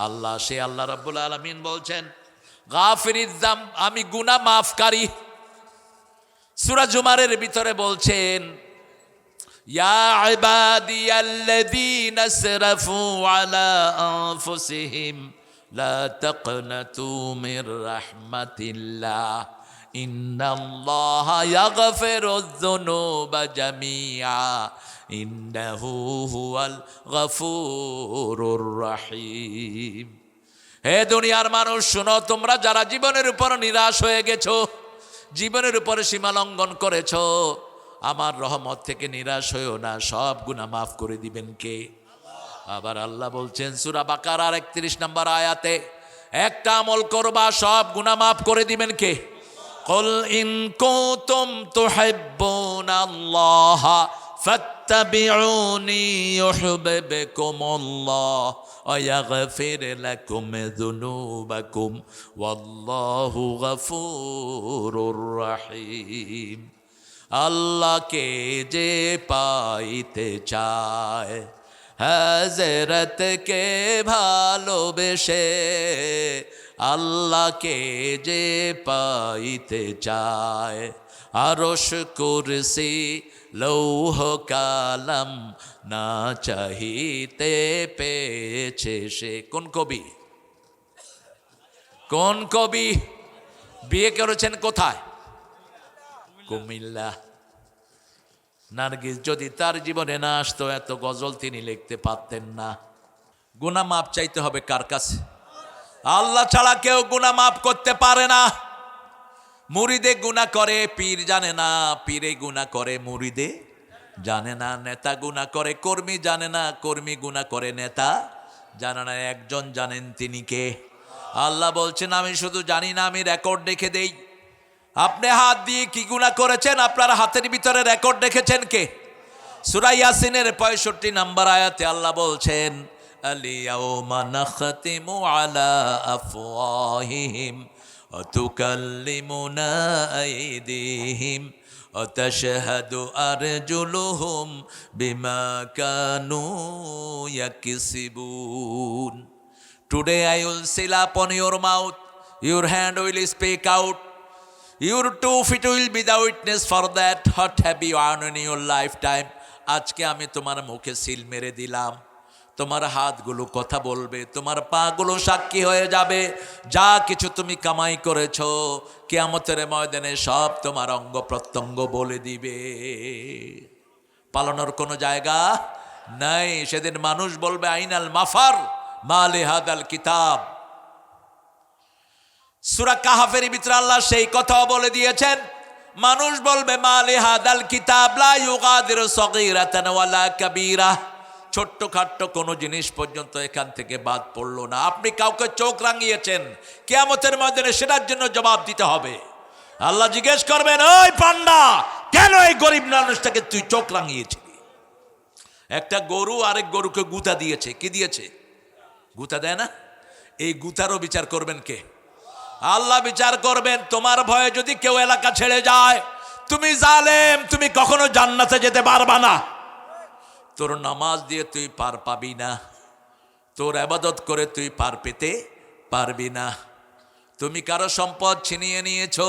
আল্লাহ। সে আল্লাহ রাব্বুল আলামিন বলছেন গাফিরিজ যাম, আমি গুনাহ মাফকারী। সূরা জুমারের ভিতরে বলছেন ইয়া ইবাদিয়াল্লাযীনা আসরাফু আলা আনফুসিহিম লা তাকনাতু মির রাহমাতিল্লাহ ইন্নাল্লাহা ইয়াগফিরুয যুনুবা জামিআ ইন্নাহু হুয়াল গফুরুর রহিম। হে দুনিয়ার মানুষ শোনো, তোমরা যারা জীবনের উপর নিরাশ হয়ে গেছো, জীবনের উপর সীমা লঙ্ঘন করেছো, আমার রহমত থেকে নিরাশ হয়েও না, সব গুনাহ মাফ করে দিবেন কে? আবার আল্লাহ বলছেন সূরা বাকারার 31 নম্বর আয়াতে, একটা আমল করবা, সব গুনাহ মাফ করে দিবেন কে? কুল ইন কুনতুম তুহিব্বুনাল্লাহ ফাত্তাবিউনি ইউহিব্বুকুমুল্লাহ ওয়া ইয়াগফির লাকুম যুনুবাকুম ওয়াল্লাহু গফুরুর রহিম। আল্লাহকে যে পাইতে চায়, হযরতকে ভালোবেসে, আল্লাহকে যে পাইতে চায়, আরশ কুরসি লৌহ কালাম না চাহিতে পেয়েছে সে। কোন কবি? কোন কবি? বিয়ে করেছেন কোথায়? কুমিল্লা। নার্গিস যদি তার জীবনে না আসতো, এত গজল তিনি লিখতে পারতেন না। গুনাহ মাপ চাইতে হবে কার কাছে? আল্লাহ ছাড়া কেউ গুনাহ মাফ করতে পারে না। মুরিদে গুনাহ করে, পীর জানে না। পীরে গুনাহ করে, মুরিদে জানে না। নেতা গুনাহ করে, কর্মী জানে না। কর্মী গুনাহ করে, নেতা জানে না। একজন জানেন, তিনি কে? আল্লাহ বলছেন আমি শুধু জানি না, আমি রেকর্ড রেখে দেই। আপনি হাত দিয়ে কি গুনাহ করেছেন, আপনার হাতের ভিতরে রেকর্ড রেখেছেন কে? সূরা ইয়াসিনের 65 নম্বর আয়াতে আল্লাহ বলছেন আল-ইয়াওমা নাখতিমু আলা আফওয়াহিহিম ওয়া তুকাল্লিমুনা আইদিহিম ওয়া তাশহাদু আরজুলুহুম বিমা Kanu ইয়াকসিবুন। Today I will seal upon your mouth, your hand will speak out, your 2 feet will be the witness for that. What have you done in your lifetime? আজকে আমি তোমার মুখে সিল মেরে দিলাম, তোমার হাতগুলো কথা বলবে, তোমার পাগুলো সাক্ষী হয়ে যাবে। যা কিছু তুমি কামাই করেছো, কিয়ামতের ময়দানে সব তোমার অঙ্গ প্রত্যঙ্গ বলে দিবে। পালানোর কোনো জায়গা নাই। সেদিন মানুষ বলবে আইনাল মাফার মা লিহাদাল কিতাব। সূরা কাহফের ভিতরে আল্লাহ সেই কথাও বলে দিয়েছেন। মানুষ বলবে মা লিহাদাল কিতাব লা ইউগাদিরু সগীরাতান ওয়ালা কাবীরা। ছোট্ট খাট্ট কোনো জিনিস পর্যন্ত এখান থেকে বাদ পড়লো না। আপনি কাউকে চোখ রাঙিয়েছেন, কিয়ামতের ময়দানে সেটার জন্য জবাব দিতে হবে। আল্লাহ জিজ্ঞেস করবেন, ওই পান্ডা, কেন এই গরিব মানুষটাকে তুই চোখ রাঙিয়েছিলি? একটা গরু আরেক গরুকে গুতা দিয়েছে, কি দিয়েছে? গুতা দেয় না? এই গুতারও বিচার করবেন কে? আল্লাহ বিচার করবেন। তোমার ভয়ে যদি কেউ এলাকা ছেড়ে যায়, তুমি জালেম, তুমি কখনো জান্নাতে যেতে পারবা না। তোর নামাজ দিয়ে তুই পার পাবি না, তোর ইবাদত করে তুই পার পেতে পারবি না। তুমি কারো সম্পদ ছিনিয়ে নিয়েছো,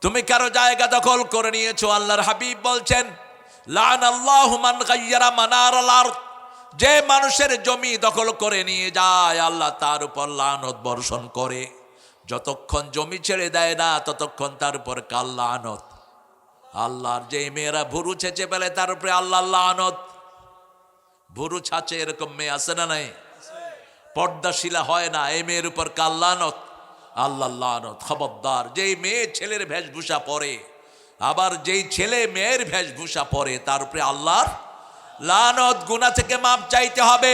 তুমি কারো জায়গা দখল করে নিয়েছো। আল্লাহর হাবিব বলছেন, লানাল্লাহু মান গায়্যারা মানারাল আরদ, যে মানুষের জমি দখল করে নিয়ে যায় আল্লাহ তার উপর লানত বর্ষণ করে। যতক্ষণ জমি ছেড়ে দেয় না ততক্ষণ তার উপর কাল লানত। আল্লাহর যে মেয়েরা ভুরু ছেঁচে ফেলে তার উপরে আল্লাহ লানত। ভুরু ছাঁচে এরকম মেয়ে আছে না নাই? পর্দাশীলা হয় না, এই মেয়ের উপর কাল লানত, আল্লাহ লানত। খবরদার, যেই মেয়ে ছেলের বেশভূষা পরে, আবার যেই ছেলে মেয়ের বেশভূষা পরে তার উপরে আল্লাহর লানত। গুনাহ থেকে মাপ চাইতে হবে।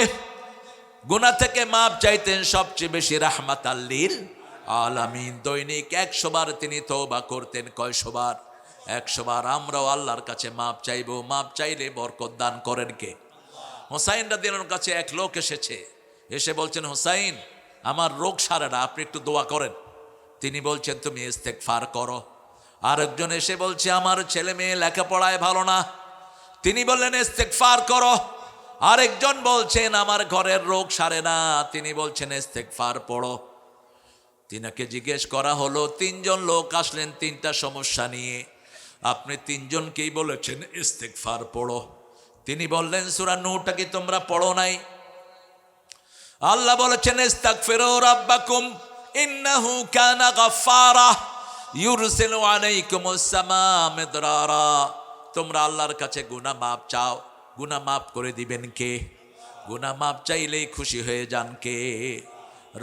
গুনাহ থেকে মাপ চাইতেন সবচেয়ে বেশি রাহমাতাল লিল আলামিন। দৈনিক 100 বার তিনি তওবা করতেন। কয়শো বার? 100 বার। আমরাও আল্লাহর কাছে মাপ চাইবো। মাপ চাইলে বরকত দান করেন কে? হুসাইন রাদিয়াল্লাহু আনহুর কাছে এক লোক এসেছে, এসে বলছেন, হুসাইন আমার রোগ সারে না, আপনি একটু দোয়া করেন। তিনি বলছেন, তুমি ইস্তেগফার করো। আরেকজন এসে বলছে, আমার ছেলে মেয়ে লেখাপড়ায় ভালো না, তিনি বললেন ইস্তেগফার করো। আরেকজন বলছেন, আমার ঘরের রোগ সারে না, তিনি বলছেন ইস্তেগফার পড়ো। তিনাকে জিজ্ঞেস করা হলো, 3 জন লোক আসলেন 3টা সমস্যা নিয়ে, আপনি 3 জনকেই বলেছেন ইস্তেগফার পড়ো। তিনি বললেন, সূরা নূরটা কি তোমরা পড়ো নাই? আল্লাহ বলেছেন, ইস্তাগফিরু রাব্বাকুম ইন্নাহু কানা গাফফারা ইউরসিলু আলাইকুমুস সামাআ মিদরারা। তোমরা আল্লাহর কাছে গুনাহ মাপ চাও, গুনাহ মাপ করে দিবেন কে? গুনাহ মাপ চাইলেই খুশি হয়ে যান কে?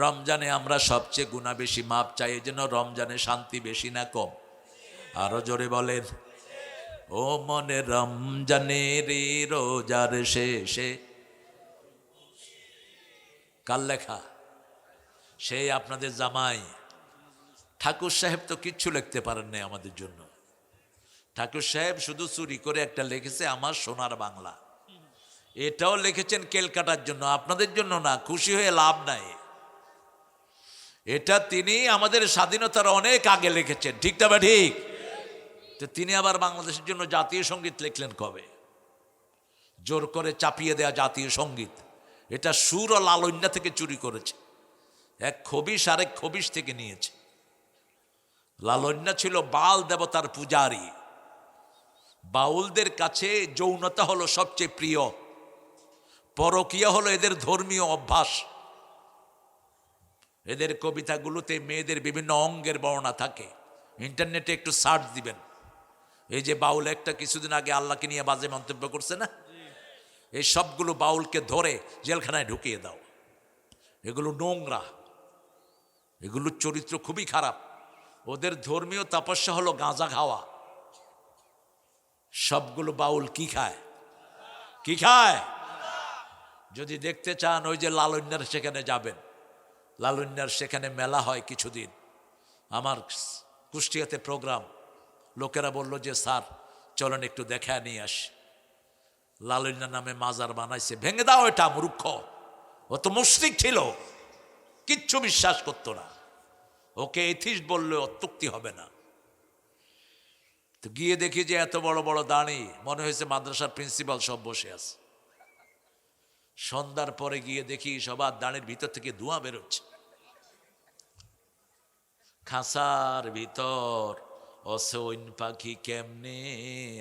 রমজানে আমরা সবচেয়ে গুনাহ বেশি মাপ চাই, এজন্য রমজানে শান্তি বেশি না কম? আরো জোরে বলেন। ও মনে রমজানের রোজার শেষে, কার লেখা? সেই আপনাদের জামাই ঠাকুর সাহেব তো কিচ্ছু লিখতে পারেন নাই আমাদের জন্য। ঠাকুর সাহেব শুধু চুরি করে একটা লিখেছে, আমার সোনার বাংলা। এটাও লিখেছেন কেলকাটার জন্য, আপনাদের জন্য না। খুশি হয়ে লাভ নাই। এটা তিনি আমাদের স্বাধীনতার অনেক আগে লিখেছেন, ঠিক না? ঠিক। তো তিনি আবার বাংলাদেশের জন্য জাতীয় সঙ্গীত লিখলেন কবে? জোর করে চাপিয়ে দেয়া জাতীয় সঙ্গীত, এটা সুর ও লালন্যা থেকে চুরি করেছে। এক খবিশ আরেক খবিশ থেকে নিয়েছে। লালন্যা ছিল বাল দেবতার পূজারী। বাউলদের কাছে যৌনতা হলো সবচেয়ে প্রিয়, পরকীয়া হলো এদের ধর্মীয় অভ্যাস। এদের কবিতাগুলোতে মেয়েদের বিভিন্ন অঙ্গের বর্ণনা থাকে। ইন্টারনেটে একটু সার্চ দিবেন। এই যে বাউল একটা কিছুদিন আগে আল্লাহকে নিয়ে বাজে মন্তব্য করছে না, এই সবগুলো বাউলকে ধরে জেলখানায় ঢুকিয়ে দাও। এগুলো নোংরা, এগুলোর চরিত্র খুবই খারাপ। ওদের ধর্মীয় তপস্যা হলো গাঁজা খাওয়া। সবগুলো বাউল কি খায়? কি খায়? যদি দেখতে চান ওই যে লালন্যার সেখানে যাবেন। লালন্যার সেখানে মেলা হয় কিছুদিন। আমার কুষ্টিয়াতে প্রোগ্রাম, লোকেরা বলল যে স্যার চলেন একটু দেখা নিয়ে আসি। লালন্যা নামে মাজার বানাইছে, ভেঙে দাও এটা। মূর্খ, ও তো মুশরিক ছিল, কিচ্ছু বিশ্বাস করতো না। ওকে এথিস্ট বললে অত্যুক্তি হবে না। তো গিয়ে দেখি যে এত বড় বড় দাঁড়ি, মনে হয়েছে মাদ্রাসার প্রিন্সিপাল সব বসে আছে। সন্ধ্যার পরে গিয়ে দেখি সবার দাঁড়ির ভিতর থেকে ধোঁয়া বেরোচ্ছে। খাসার ভিতর অসৈন পাখি কেমনে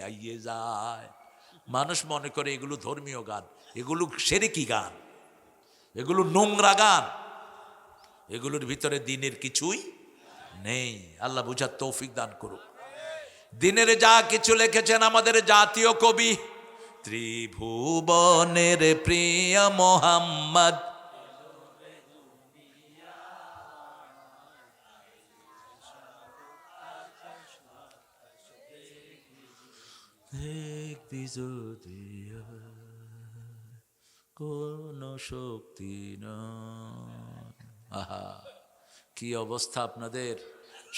আইয়ে যায়। মানুষ মনে করে এগুলো ধর্মীয় গান, এগুলো শিরকি গান, এগুলো নোংরা গান, এগুলোর ভিতরে দিনের কিছুই নেই। আল্লাহ বুঝার তৌফিক দান করুক। দিনের যা কিছু লিখেছেন আমাদের জাতীয় কবি, ত্রিভুবনের প্রিয় মোহাম্মদ, কোন শক্তি না। আহা, কি অবস্থা আপনাদের।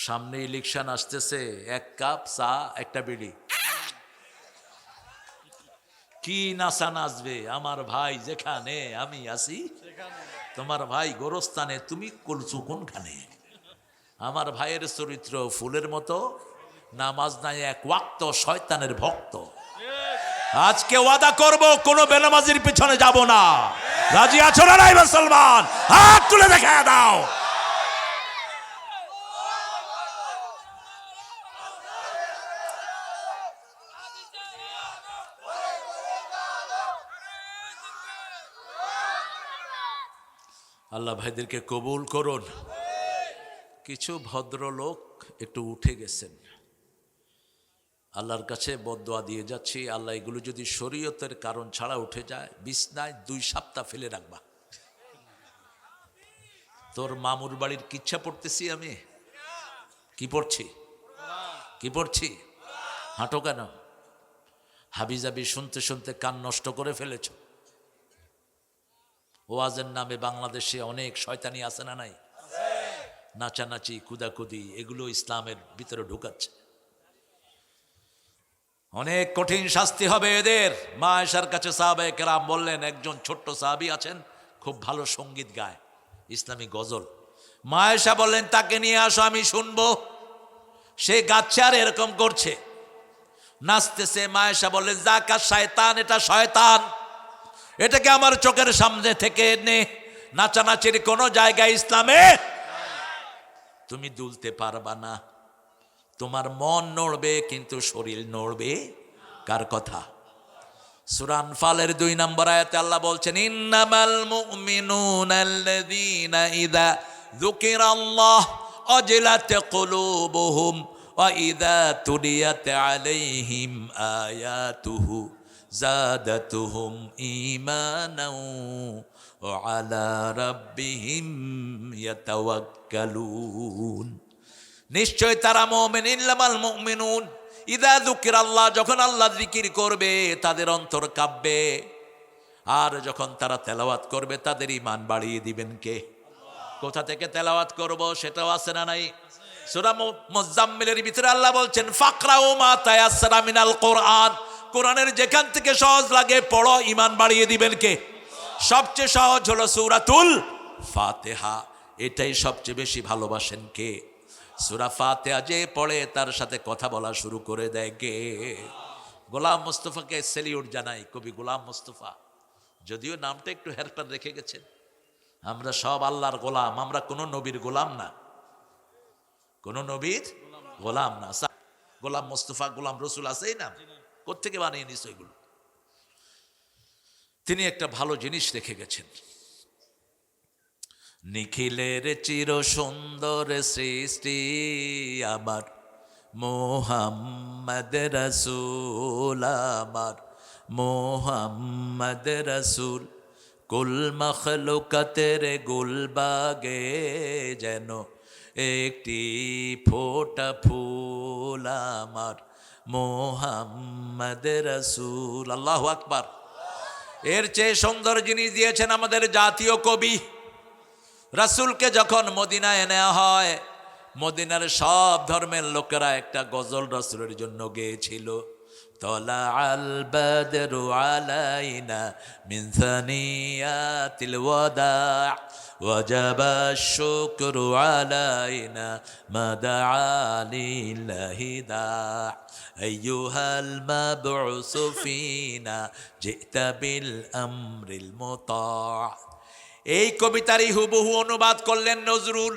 সামনে ইলেকশন আসতেছে, 1 কাপ চা একটা বিড়ি, কি নাচা নাচবে? আমার ভাই যেখানে আমি আছি, তোমার ভাই গোরস্থানে, তুমি কলচু কোনখানে? আমার ভাইয়ের চরিত্র ফুলের মতো, নামাজ নাই এক ওয়াক্ত, শয়তানের ভক্ত। আজকে ওয়াদা করব কোন বেনামাজির পিছনে যাব না। রাজি আছো না নাই মুসলমান? হাত তুলে দেখা দাও। আল্লাহ ভাইদেরকে কবুল করুন। কিছু ভদ্রলোক একটু উঠে গেছেন, আল্লাহর কাছে বদদোয়া দিয়ে যাচ্ছি, আল্লাহ এগুলো যদি শরীয়তের কারণ ছাড়া উঠে যায়, বিছনায় 2 সপ্তাহ ফেলে রাখবা। তোর মামুর বাড়ির কিচ্ছা পড়তেছি আমি। কি পড়ছি? কি পড়ছি? হাঁটো কেন? হাবিজাবি শুনতে শুনতে কান নষ্ট করে ফেলেছ। ওয়াজের নামে বাংলাদেশে অনেক শয়তানি আছে না নাই? নাচানাচি, কুদাকুদি, এগুলো ইসলামের ভিতরে ঢুকাচ্ছে। অনেক কঠিন শাস্তি হবে এদের। মা আয়েশার কাছে সাহাবায়ে কেরাম বললেন, একজন ছোট্ট সাহাবী আছেন, খুব ভালো সঙ্গীত গায়, ইসলামী গজল। মা আয়েশা বললেন, তাকে নিয়ে আসো, আমি শুনবো। সে গাচ্ছে আর এরকম করছে, নাচতেছে। মা আয়েশা বললেন, জাকা শয়তান, এটা শয়তান, এটাকে আমার চোখের সামনে থেকে নে। নাচানাচির কোনো জায়গায় ইসলামে তুমি দুলতে পারবা না। তোমার মন নড়বে কিন্তু শরীর নড়বে কার কথা? সূরা আনফালের 2 নম্বর আয়াতে আল্লাহ বলছেন, ইন্নামাল মুমিনুনা আল্লাযীনা ইযা যুকিরাল্লাহ ওয়াজিলাত কুলুবুহুম ওয়া ইযা তুলিয়াত আলাইহিম আয়াতুহু যাদাতুহুম ঈমানাও ওয়া আলা রাব্বিহিম ইয়াতাওয়াক্কালুন। নিশ্চয় তারা মুমিন। ইন্নামাল মুমিনুন ইযা যুকিরাল্লাহ, যখন আল্লাহ জিকির করবে তাদের অন্তর কাঁপবে, আর যখন তারা তেলাওয়াত করবে তাদের ঈমান বাড়িয়ে দিবেন কে? কোথা থেকে তেলাওয়াত করব সেটাও আছে না নাই? সূরা মুজাম্মিলের ভিতরে আল্লাহ বলছেন, ফাকরাউ মা তায়াসসারা মিনাল কোরআন, কোরআনের যেখান থেকে সহজ লাগে পড়ো, ঈমান বাড়িয়ে দিবেন কে? সবচেয়ে সহজ হলো সূরাতুল ফাতিহা, এটাই সবচেয়ে বেশি ভালোবাসেন কে? সূরা ফাতিহা যে পড়ে তার সাথে কথা বলা শুরু করে দেয় কে? গোলাম মুস্তাফাকে সেলিউট জানাই, কবি গোলাম মুস্তাফা। যদিও নামটা একটু হেরফের রেখে গেছেন। আমরা সব আল্লাহর গোলাম, আমরা কোনো নবীর গোলাম না, কোনো নবীর গোলাম না। গোলাম মুস্তাফা, গোলাম রসুল আছে এই নাম? কোত্থেকে বানিয়ে নিস এগুলো? তিনি একটা ভালো জিনিস রেখে গেছেন, নিখিলের চির সুন্দর সৃষ্টি আমার মোহাম্মদ রসুল, আমার মোহাম্মদ রসুল। কুল মখলুকাতের গুলবাগে যেন একটি ফোঁটা ফুল আমার মোহাম্মদ রসুল। আল্লাহু আকবার। এর চেয়ে সুন্দর জিনিস দিয়েছেন আমাদের জাতীয় কবি। রাসূলকে যখন মদিনায় নেওয়া হয়, মদিনার সব ধর্মের লোকেরা একটা গজল রাসূলের জন্য গেয়েছিল। তলা আল বদরু আলাইনা মিন সানিয়াতিল ওয়াদা ওয়াজাবা শুকরু আলাইনা মাদআ লিল্লাহি দা আইয়ুহাল মাবউসু ফিনা জিতা বিল আমরিল মুতা। এই কবিতারই হুবহু অনুবাদ করলেন নজরুল।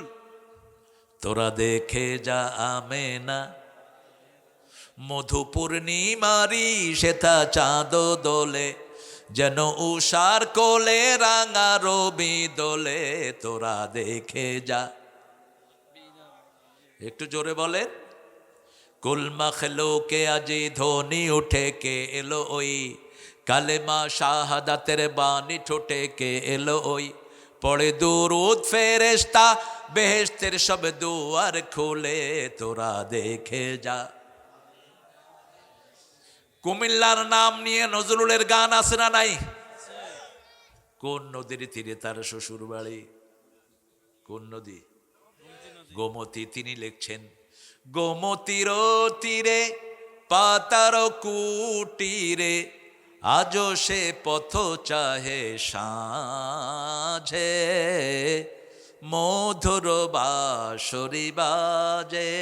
তোরা দেখে যা আমেনা মধু পূর্ণিমারি সেথা চাঁদ দোলে, যেন উষার কোলে রাঙা রবি দোলে। তোরা দেখে যা, একটু জোরে বলেন। কুল মখলুকে আজি ধ্বনি উঠে কে এলো ওই, কালেমা শাহাদাতের বাণী ঠোঁটে কে এলো ওই। পড়ে দুরুদ ফেরেশতা বেহেশতের সব দুয়ার খুলে। তোরা দেখে যা। কুমিল্লার নাম নিয়ে নজরুলের গান আছে না নাই? কোন নদীর তীরে তার শ্বশুর বাড়ি? কোন নদী? গোমতী। তিনি লিখছেন, গোমতীর তীরে পাতার কুটিরে আজও সে পথ চাহে সাঁঝে, মধুর বাঁশরি বাজে।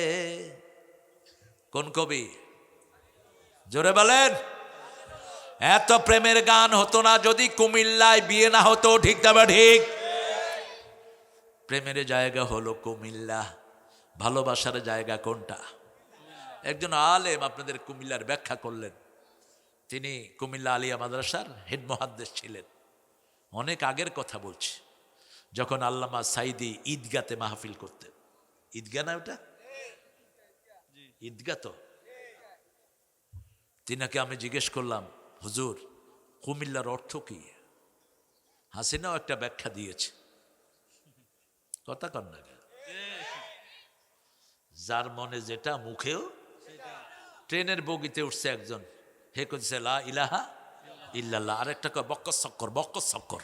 কোন কবি? জোরে বলেন। এত প্রেমের গান হতো না যদি কুমিল্লায় বিয়ে না হতো। ঠিক তবে ঠিক। প্রেমের জায়গা হলো কুমিল্লা, ভালোবাসার জায়গা কোনটা? একজন আলেম আপনাদের কুমিল্লার ব্যাখ্যা করলেন। তিনি কুমিল্লা আলিয়া মাদ্রাসার হেড মুহাদ্দিস ছিলেন। অনেক আগের কথা বলছি, যখন আল্লামা সাইদি ঈদগাতে মাহফিল করতেন। ঈদগা না ওটা? ঈদগা তো। তিনাকে আমি জিজ্ঞেস করলাম, হুজুর কুমিল্লার অর্থ কি? হাসিনাও একটা ব্যাখ্যা দিয়েছে। কথা কন না, যার মনে যেটা মুখেও। ট্রেনের বগিতে উঠছে একজন, হে কইছে লা ইলাহা ইল্লাল্লাহ, আরেকটা কয় বক্কস সক্কর বক্কস সক্কর।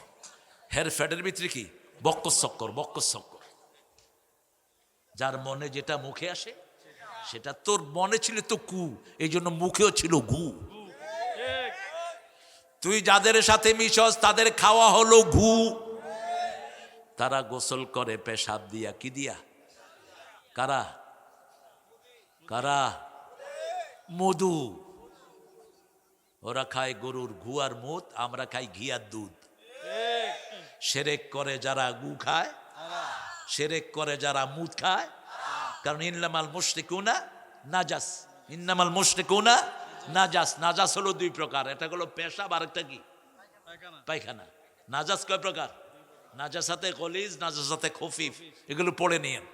হের ফ্যাটের ভিতরে কি? বক্কস সক্কর বক্কস সক্কর। যার মনে যেটা মুখে আসে সেটা। তোর মনে ছিল তো কু, এই জন্য মুখেও ছিল গু। তুই যাদের সাথে মিশস তাদের খাওয়া হলো ঘু। তারা গোসল করে পেশাব দিয়া। কি দিয়া? কারা কারা? মধু। ওরা খায় গরুর ঘু আর মুত, আমরা খাই ঘি আর দুধ। শিরক করে যারা গু খায়, শিরক করে যারা মুত খায়। কারণ ইন্নামাল মুশরিকুনা নাজাস, ইন্নামাল মুশরিকুনা নাজাস। নাজাস হলো দুই প্রকার, একটা হলো পেশাব আর একটা কি? পায়খানা। নাজাস কয় প্রকার? নাজাসাতে গলিজ, নাজাসাতে খফিফ। এগুলো পড়ে নিয়েন।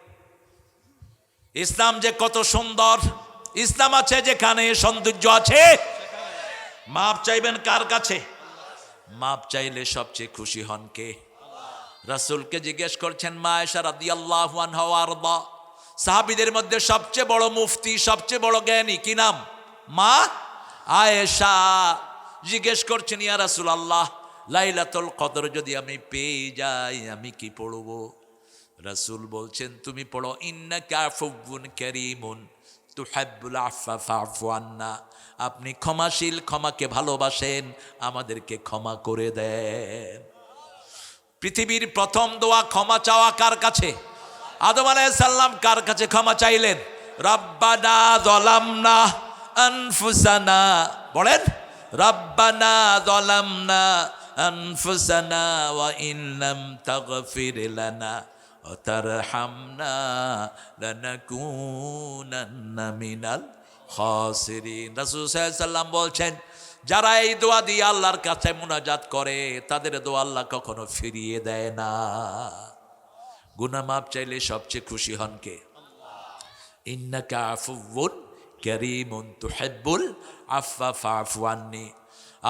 ইসলাম যে কত সুন্দর! ইসলাম আছে যেখানে সৌন্দর্য আছে। মাপ চাইবেন কার কাছে? মাপ চাইলে সবচেয়ে খুশি হন কে? রাসূলকে জিজ্ঞেস করছেন মা আয়েশা রাদিয়াল্লাহু আনহা ওয়া আরদা, সাহাবীদের মধ্যে সবচেয়ে বড় মুফতি, সবচেয়ে বড় জ্ঞানী কি নাম? মা আয়েশা। জিজ্ঞেস করছেন ইয়া রাসূলুল্লাহ, লাইলাতুল কদর যদি আমি পেয়ে যাই আমি কি পড়ব? রাসূল বলছেন তুমি পড়ো ইন্নাকা আফুউন কারীমুন তুহিব্বুল আফফা ফা'ফু আন্না। আপনি ক্ষমাশীল, ক্ষমাকে ভালোবাসেন, আমাদেরকে ক্ষমা করে দেন। পৃথিবীর প্রথম দোয়া ক্ষমা চাওয়া কার কাছে? আদম আলাইহিস সালাম কার কাছে ক্ষমা চাইলেন? রব্বানা যালামনা আনফুসানা। বলেন, রব্বানা যালামনা আনফুসানা ওয়া ইন লাম তাগফির লানা ওয়া তারহামনা লানাকুনান্না মিনাল খাসিরিন। রাসূল সাল্লাল্লাহু আলাইহি ওয়াসাল্লাম বলছেন, যারা এই দোয়া দিয়ে আল্লাহর কাছে মুনাজাত করে তাদের দোয়া আল্লাহ কখনো ফিরিয়ে দেয় না। গুনাহ মাপ চাইলে সবচেয়ে খুশি হন কে? ইন্নাকা আফুউন কারীমুন তুহিব্বুল আফফা ফা'ফু আন্নি।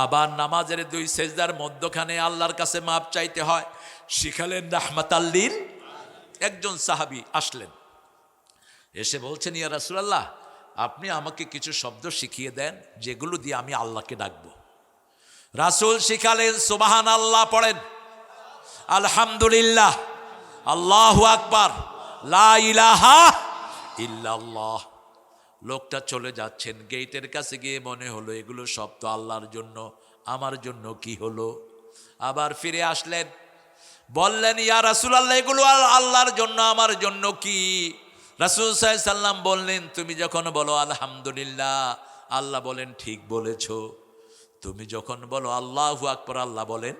আবার নামাজের দুই সেজদার মধ্যখানে আল্লাহর কাছে মাপ চাইতে হয়। শিখালেন রাহমাতাল লিল। একজন সাহাবী আসলেন, এসে বলছেন ইয়া রাসূলুল্লাহ, আপনি আমাকে কিছু শব্দ শিখিয়ে দেন যেগুলো দিয়ে আমি আল্লাহকে ডাকবো। রাসূল শিখালেন সুবহানাল্লাহ পড়েন, আলহামদুলিল্লাহ, আল্লাহু আকবার, লা ইলাহা ইল্লাল্লাহ। লোকটা চলে যাচ্ছেন, গেটের কাছে গিয়ে মনে হলো এগুলো সব তো আল্লাহর জন্য, আমার জন্য কি হলো? আবার ফিরে আসলেন, বললেন ইয়া রাসূলুল্লাহ এগুলো আল্লাহর জন্য, আমার জন্য কি? রাসূল সাল্লাল্লাহু আলাইহি সাল্লাম বললেন, তুমি যখন বলো আলহামদুলিল্লাহ আল্লাহ বলেন ঠিক বলেছো। তুমি যখন বলো আল্লাহু আকবার আল্লাহ বলেন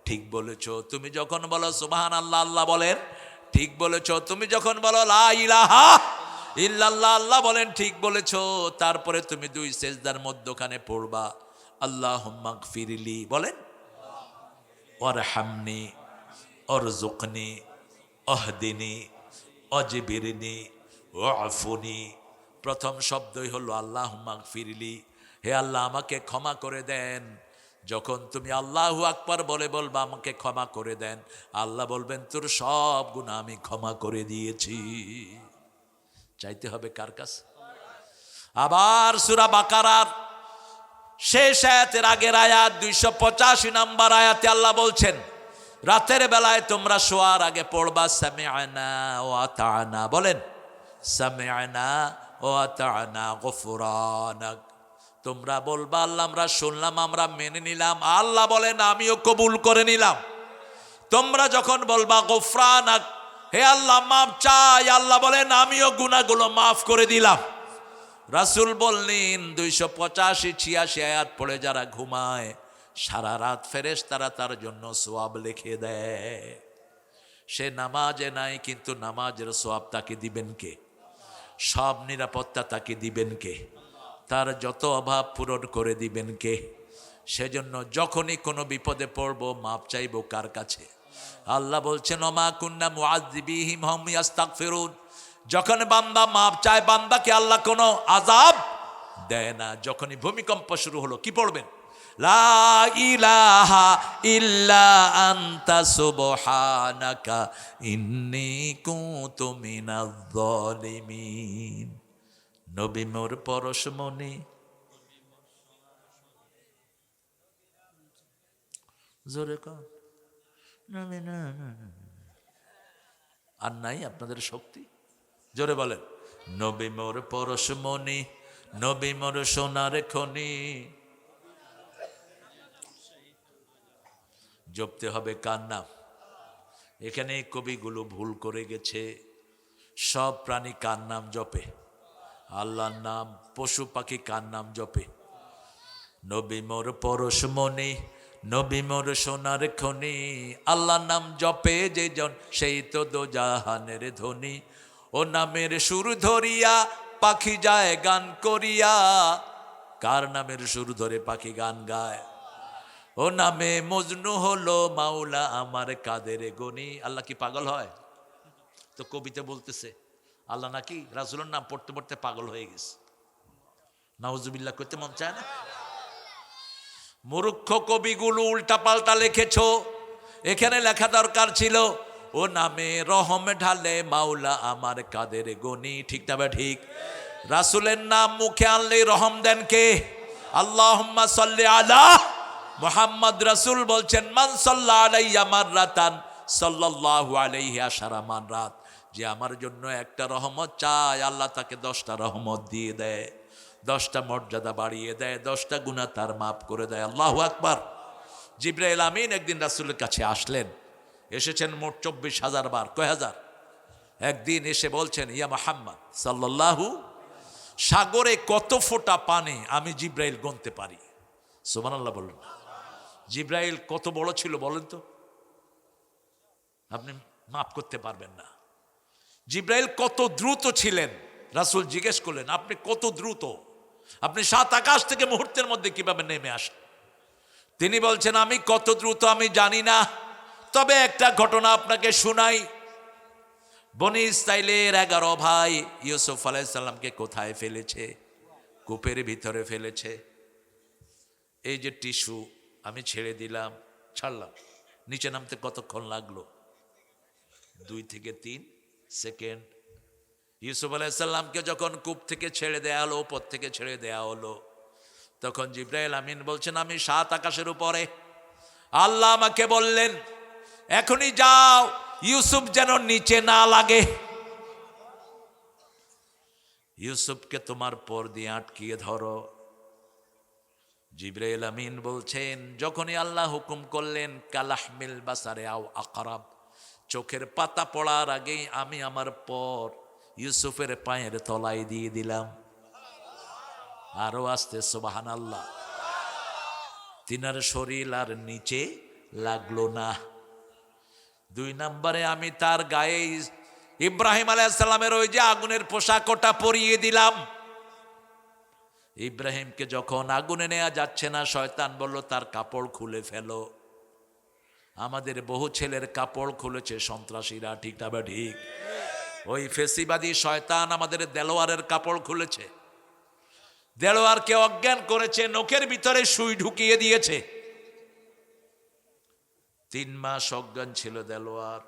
ঠিক বলেছো। তুমি যখন বলো সুবহানাল্লাহ আল্লাহ বলেন ঠিক বলেছো। তুমি যখন বলো লা ইলাহা ইল্লাল্লাহ আল্লাহ বলেন ঠিক বলেছো। তারপরে তুমি দুই সেজদার মধ্যখানে পড়বা আল্লাহুম্মা গফিরলি, বলেন ওয়ারহামনি ওয়ারযুকনি ওয়াহদিনি ওয়াজবিরনি ওয়াফুনি। প্রথম শব্দই হলো আল্লাহুম্মা গফিরলি, হে আল্লাহ আমাকে ক্ষমা করে দেন। যখন তুমি আল্লাহু আকবার বলে বলবা আমাকে ক্ষমা করে দেন, আল্লাহ বলবেন তোর সব গুনাহ আমি ক্ষমা করে দিয়েছি। চাইতে হবে কার কাছে? আবার সূরা বাকারার শেষ আয়াতের আগের আয়াত 285 নম্বর আয়াতে আল্লাহ বলছেন, রাতের বেলায় তোমরা শোয়ার আগে পড়বা সামি'না ওয়া আতা'না। বলেন সামি'না ওয়া আতা'না গফরানাক। তোমরা বলবা আল্লাহ আমরা শুনলাম, আমরা মেনে নিলাম। আল্লাহ বলেন আমিও কবুল করে নিলাম। তোমরা যখন বলবা গফরানাক, হে আল্লাহ মাফ চাই, আল্লাহ বলেন আমিও গুনাহগুলো মাফ করে দিলাম। রাসূল বললেন 285-86 আয়াত পড়ে যারা ঘুমায় সারা রাত ফেরেশতারা তার জন্য সওয়াব লিখে দেয়। সে নামাজে নাই, কিন্তু নামাজের সওয়াব তাকে দিবেন কে? সব নিরাপত্তা তাকে দিবেন কে? তার যত অভাব পূরণ করে দিবেন কে? সেজন্য যখনই কোনো বিপদে পড়ব মাপ চাইব কার কাছে? আল্লাহ বলছেন ওমা কুন্না মুআযযিবিহিম হুম ইস্তাগফিরুন। যখন বান্দা মাপ চায় বান্দাকে আল্লাহ কোনো আযাব দেয় না। যখনই ভূমিকম্প শুরু হলো কি পড়বেন? লা ইলাহা ইল্লা আনতা সুবহানাকা ইন্নী কুনতু মিনাজ জালিমিন। নবী মোর পরশমণি, জোরে কর নবী না। আর নাই আপনাদের শক্তি? জোরে বলেন নবী মোর পরশমণি, নবী মোর সোনার খনি। জপতে হবে কার নাম? এখানে কবিগুলো ভুল করে গেছে। সব প্রাণী কার নাম জপে? আল্লাহর নাম। পশু পাখি কার নাম জপে? নবী মোর পরশমণি, নবী মোর সোনার খনি। আল্লাহর নাম জপে যে জন সেই তো দোজাহানের ধনী। ও নামের সুর ধরিয়া পাখি যায় গান করিয়া। কার নামের সুর ধরে পাখি গান গায়? ও নামে মজনু হলো মাওলা আমার কাদের গনি। আল্লাহ কি পাগল হয়? তো কবিতা বলতেছে আল্লাহ নাকি রাসূলের নাম পড়তে পড়তে পাগল হয়ে গেছে। নাউজুবিল্লাহ করতে মন চায় না? মূর্খ কবিগুলো উল্টা পাল্টা লিখেছ। এখানে লেখা দরকার ছিল ও নামে রহম ঢালে মাওলা আমার কাদের গনি। ঠিক না বা ঠিক? রাসূলের নাম মুখে আনলেই রহম দেন কে? আল্লাহুম্মা সাল্লি আলা মুহাম্মদ। রাসূল বলছেন মান সাল্লা আলাইয়া মাররাতান সাল্লাল্লাহু আলাইহি আশারা মাররাত। যে আমার জন্য একটা রহমত চায় আল্লাহ তাকে 10টা রহমত দিয়ে দেয়, 10টা মর্যাদা বাড়িয়ে দেয়, 10টা গুনাহ তার মাফ করে দেয়। আল্লাহু আকবার। জিবরাইল আমিন একদিন রাসূলের কাছে আসলেন। এসেছেন মোট 24,000 বার। কয় হাজার? একদিন এসে বলছেন ইয়া মুহাম্মদ সাল্লাল্লাহু, সাগরে কত ফোঁটা পানি আমি জিবরাইল গুনতে পারি। সুবহানাল্লাহ বলুন। জিবরাইল কত বড় ছিল বলেন তো? আপনি মাপ করতে পারবেন না। জিবরাইল কত দ্রুত ছিলেন? রাসূল জিজ্ঞেস করলেন আপনি কত দ্রুত? আপনি 7 আকাশ থেকে মুহূর্তের মধ্যে কিভাবে নেমে আসেন? তিনি বলছেন আমি কত দ্রুত আমি জানি না, তবে একটা ঘটনা আপনাকে শোনাই। বনি ইসরাইলের 11 ভাই ইউসুফ আলাইহিস সালামকে কোথায় ফেলেছে? কূপের ভিতরে ফেলেছে। এই যে টিস্যু আমি ছেড়ে দিলাম, ছাড়লাম, নিচে নামতে কতক্ষণ লাগলো? 2 থেকে 3 সেকেন্ড। ইউসুফ আলাইহিস সালামকে যখন কূপ থেকে ছেড়ে দেয়া হলো, উপর থেকে ছেড়ে দেয়া হলো, তখন জিবরাইল আমিন বলছেন আমি 7 আকাশের উপরে। আল্লাহ আমাকে বললেন এখনই যাও, ইউসুফ যেন নিচে না লাগে। ইউসুফকে তোমার পর দিয়ে আটকিয়ে ধরো। জিবরাইল আমিন বলছেন যখনই আল্লাহ হুকুম করলেন কালাহমিল বাসারে আও আকরাব, চোখের পাতা পড়ার আগেই আমি আমার পর ইউসুফের পায়ের তলায় দিয়ে দিলাম। আরো আসতে সুবহানাল্লাহ। তিনার শরীর আর নিচে লাগলো না। 2 নম্বরে আমি তার গায়ে ইব্রাহিম আলাইহিস সালামের ওই যে আগুনের পোশাকটা পরিয়ে দিলাম। ইব্রাহিমকে যখন আগুনে নেওয়া যাচ্ছে না, শয়তান বলল তার কাপড় খুলে ফেলো। আমাদের বহু ছেলের কাপড় খুলেছে সন্ত্রাসীরা। ঠিক না বা ঠিক? ওই ফেসিবাদী শয়তান আমাদের দেলোয়ারের কাপড় খুলেছে, দেলোয়ারকে অজ্ঞান করেছে, নখের ভিতরে সুই ঢুকিয়ে দিয়েছে। 3 মাস অজ্ঞান ছিল দেলোয়ার।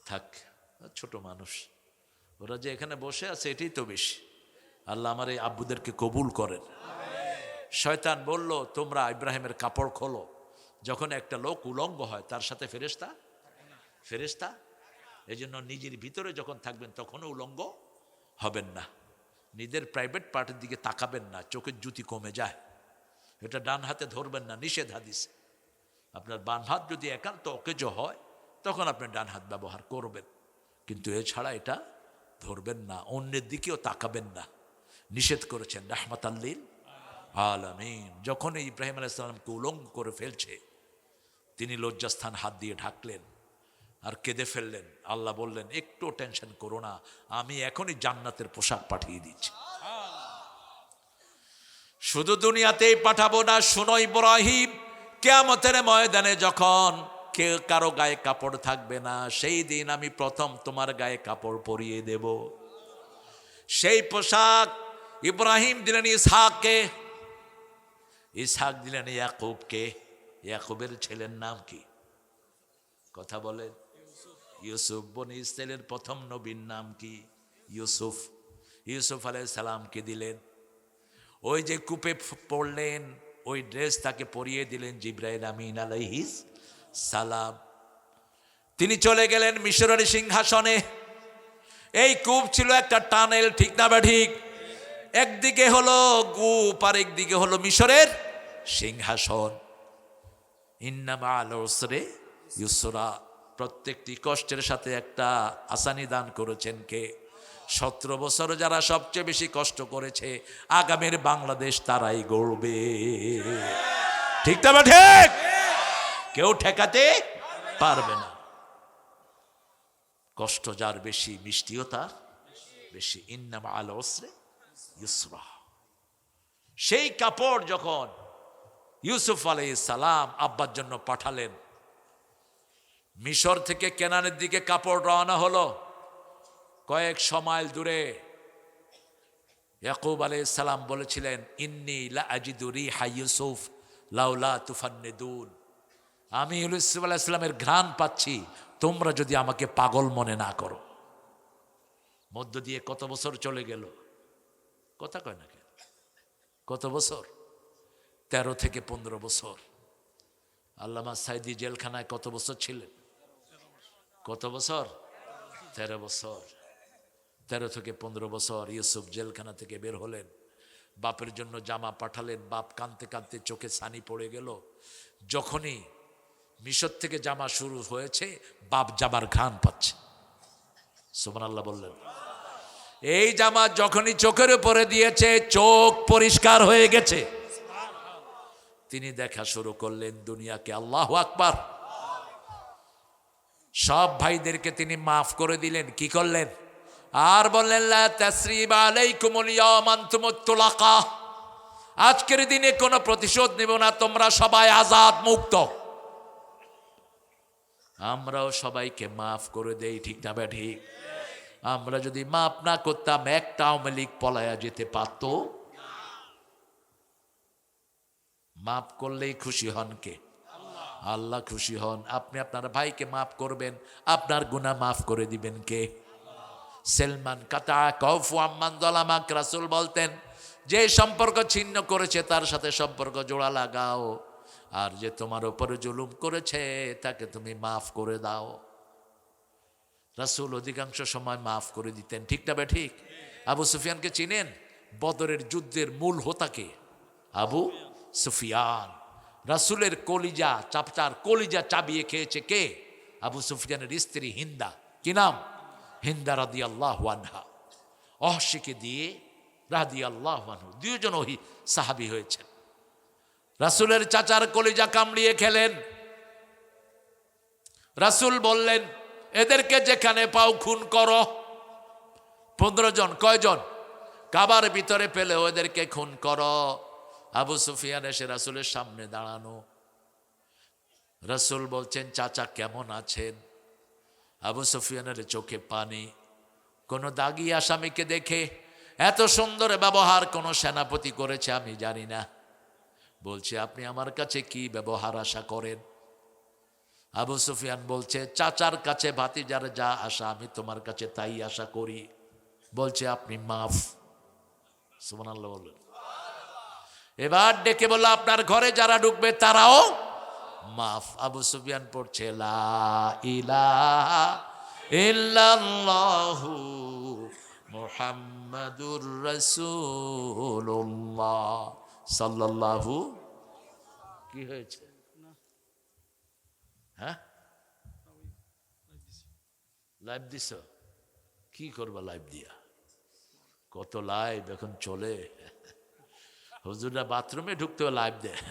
থাক, ছোট মানুষ, ওরা যে এখানে বসে আছে এটাই তো বেশি। আল্লাহ আমার এই আব্বুদেরকে কবুল করেন। শয়তান বলল তোমরা ইব্রাহিমের কাপড় খোলো। যখন একটা লোক উলঙ্গ হয় তার সাথে ফেরেশতা এই জন্য নিজের ভিতরে যখন থাকবেন তখনও উলঙ্গ হবেন না, নিজের প্রাইভেট পার্টের দিকে তাকাবেন না, চোখের জ্যোতি কমে যায়। এটা ডান হাতে ধরবেন না, নিষেধ হাদিসে। আপনার বাম হাত যদি একান্ত অকেজ হয় তখন আপনি ডান হাত ব্যবহার করবেন, কিন্তু এছাড়া এটা ধরবেন না, অন্যের দিকেও তাকাবেন না, নিষেধ করেছেন রাহমাতাল লিল আলামিন। যখন ইব্রাহিম আলাইহিস সালামকে উলঙ্গ করে ফেলছে, তিনি লজ্জাস্থান হাত দিয়ে ঢাকলেন আর কেঁদে ফেললেন। আল্লাহ বললেন, একটু টেনশন করো না, আমি এখনই জান্নাতের পোশাক পাঠিয়ে দিচ্ছি। শুধু দুনিয়াতেই পাঠাবো না, শুনো ইব্রাহিম, কিয়ামতের ময়দানে যখন কেউ কারো গায়ে কাপড় থাকবে না, সেই দিন আমি প্রথম তোমার গায়ে কাপড় পরিয়ে দেব। সেই পোশাক ইব্রাহিম দিলেন ইসহাককে, ইসহাক দিলেন ইয়াকুবকে। ইয়াকুবের ছেলের নাম কি? কথা বলেন। ইউসুফ। বনি ইসরাইলের প্রথম নবীর নাম কি? ইউসুফ। ইউসুফ আলাইহিস সালামকে দিলেন। ওই যে কূপে পড়লেন, ওই ড্রেস তাকে পরিয়ে দিলেন জিবরাইল আমিন আলাইহিস সালাম। তিনি চলে গেলেন মিশরের সিংহাসনে। এই কূপ ছিল একটা টানেল, ঠিক না বা ঠিক? একদিকে হলো কূপ আর একদিকে হলো মিশরের সিংহাসন। ইন্না মা'আল উসরি ইউসরা। প্রত্যেকটি কষ্টের সাথে একটা আসানি দান করেছেন কে? 17 বছর যারা সবচেয়ে বেশি কষ্ট করেছে, আগামীর বাংলাদেশ তারাই গড়বে, ঠিক না বা ঠিক? কেউ ঠেকাতে পারবে না। কষ্ট যার বেশি, মিষ্টিও তার বেশি। ইন্না মা'আল উসরি ইউসরা। সেই কাপড় যখন ইউসুফ আলাইহিস সালাম আব্বার জন্য পাঠালেন, মিশর থেকে কেনানের দিকে কাপড় রওনা হলো। কয়েকশো মাইল দূরে ইয়াকুব আলাইহিস সালাম বলেছিলেন, ইন্নী লা আজিদু রিহা ইউসুফ লাউলা তুফান্নিদুন। আমি ইউসুফ আলাইহিস সালামের ঘ্রাণ পাচ্ছি, তোমরা যদি আমাকে পাগল মনে না করো। মধ্য দিয়ে কত বছর চলে গেল? কথা কয় না কেন? কত বছর? 13 থেকে 15 বছর। আল্লামা সাইদি জেলখানায় কত বছর ছিলেন? কত বছর? 13 বছর। 13 থেকে 15 বছর ইউসুফ জেলখানা থেকে বের হলেন। বাপের জন্য জামা পাঠালেন। বাপ কাঁদতে কাঁদতে চোখে ছানি পড়ে গেল। যখনই মিশর থেকে জামা শুরু হয়েছে, বাপ জামার ঘ্রাণ পাচ্ছে। সুবহানাল্লাহ বললেন। এই জামা যখনই চোখের উপরে দিয়েছে, চোখ পরিষ্কার হয়ে গেছে। তিনি দেখা শুরু করলেন দুনিয়াকে। আল্লাহু আকবার। সব ভাইদেরকে তিনি মাফ করে দিলেন। কি করলেন? আর বললেন, লা তাসরিবা আলাইকুমুল ইয়াওমা আনতুমুত তুলাকা। আজকের দিনে কোনো প্রতিশোধ নেব না, তোমরা সবাই আজাদ, মুক্ত। আমরাও সবাইকে মাফ করে দেই, ঠিক না বে ঠিক? আমরা যদি মাফ না করতাম, একটা আওয়ামী লীগ পলায়া যেতে পারত। মাফ করলেই খুশি হন কে? আল্লাহ খুশি হন। আপনি আপনার ভাইকে মাফ করবেন, আপনার গুনাহ মাফ করে দিবেন কে? সেলমান কাতা কওফু আম্মান যালামাক। রাসূল বলতেন, যে সম্পর্ক ছিন্ন করেছে তার সাথে সম্পর্ক জোড়া লাগাও, আর যে তোমার উপরে জুলুম করেছে তাকে তুমি মাফ করে দাও। রাসূল অধিকাংশ সময় মাফ করে দিতেন, ঠিক না বে ঠিক? আবু সুফিয়ানকে চিনেন? বদরের যুদ্ধের মূল হোতাকে আবু সুফিয়ান। রাসূলের কলিজা, চাপচার কলিজা চাবিয়ে খেয়েছে কে? আবু সুফিয়ানের স্ত্রী হিন্দা। কি নাম? হিন্দা রাদিয়াল্লাহু আনহা। অহশিকে দিয়ে রাদিয়াল্লাহু আনহু, দুইজন ওই সাহাবী হয়েছেন। রাসূলের চাচার কলিজা কামড়িয়ে খেলেন। রাসূল বললেন, এদেরকে যেখানে পাও খুন করো। 15 জন। কয়জন? কাবার ভিতরে পেলে ওদেরকে খুন করো। আবু সুফিয়ান এসে রাসূলের সামনে দাঁড়ানো। রাসূল বলছেন, চাচা কেমন আছেন? আবু সুফিয়ানের চোখে পানি। কোন দাগী আসামিকে দেখে এত সুন্দর ব্যবহার কোন সেনাপতি করেছে আমি জানি না। বলছে, আপনি আমার কাছে কি ব্যবহার আশা করেন? আবু সুফিয়ান বলছে, চাচার কাছে ভাতিজার যা আশা আমি তোমার কাছে তাই আশা করি। বলছে, আপনি মাফ। সুবহানাল্লাহ বললেন। এবার ডেকে বলল, আপনার ঘরে যারা ঢুকবে তারাও মাফ। আবু সুফিয়ান পড়ছে, লা ইলাহা ইল্লাল্লাহু মুহাম্মাদুর রাসূলুল্লাহ সাল্লাল্লাহু। কি হয়েছে? হ্যাঁ, লাইভ দিছ? কি করবা লাইভ দিয়া? কত লাইভ এখন চলে, হুজুররা বাথরুমে ঢুকতেও লাইভ দেয়।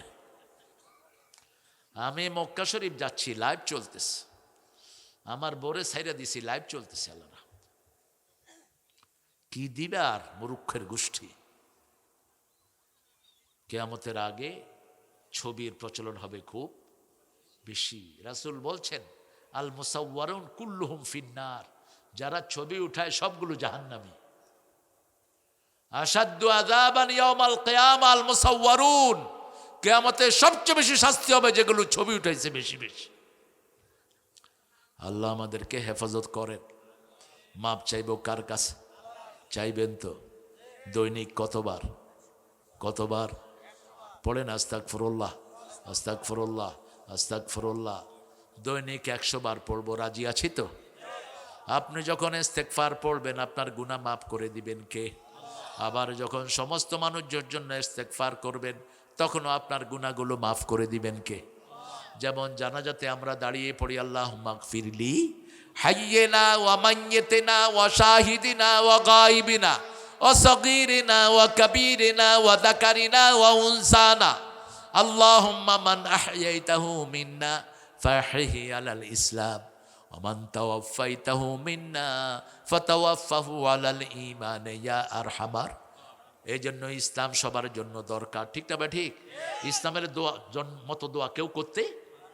আমি মক্কা শরীফ যাচ্ছি, লাইভ চলতেছে, আমার বোরে সাইরা দিছি, লাইভ চলতেছে। আল্লাহ কি দিবে আর, মূর্খের গোষ্ঠী। কিয়ামতের আগে ছবির প্রচলন হবে খুব বেশি। রাসূল বলছেন আল মুসাওয়ারুন কুল্লুহুম ফিন্নার, যারা ছবি উঠায় সবগুলো জাহান্নামী। আশাদ্দু আযাবান ইয়াউমাল কিয়ামা আল মুসাওয়ারুন, কিয়ামতে সবচেয়ে বেশি শাস্তি হবে যেগুলো ছবি উঠাইছে বেশি বেশি। আল্লাহ আমাদেরকে হেফাজত করেন। মাপ চাইব কার কাছে? চাইবেন তো? দৈনিক কতবার কতবার পড়েন আস্তাগফিরুল্লাহ, আস্তাগফিরুল্লাহ, আস্তাগফিরুল্লাহ? দৈনিক 100 বার পড়বো, রাজি আছি তো? আপনি যখন ইস্তেগফার পড়বেন আপনার গুনাহ মাফ করে দিবেন কে? আবার যখন সমস্ত মানুষের জন্য ইস্তেগফার করবেন তখনও আপনার গুনাহগুলো মাফ করে দিবেন কে? যেমন জানাজাতে আমরা দাঁড়িয়ে পড়ি আল্লাহুম্মা গফিরলি হাইয়িনা ওয়া মাইয়িতিনা ওয়া শাহিদিনা ওয়া গায়িবিনা ওয়া সগীরিনা ওয়া কাবীরিনা ওয়া যাকারিনা ওয়া উনসানা আল্লাহুম্মা মান আহইয়াইতাহু মিন্না ফাহইহি আলাল ইসলাম ওয়া মান তাওয়াফাইতাহু মিন্না ফাতাওয়াফাহু আলাল ঈমান ইয়া আরহামার। এই জন্য ইসলাম সবার জন্য দরকার, ঠিক না? ঠিক। ইসলামের দোয়া মতো দোয়া কেউ করতে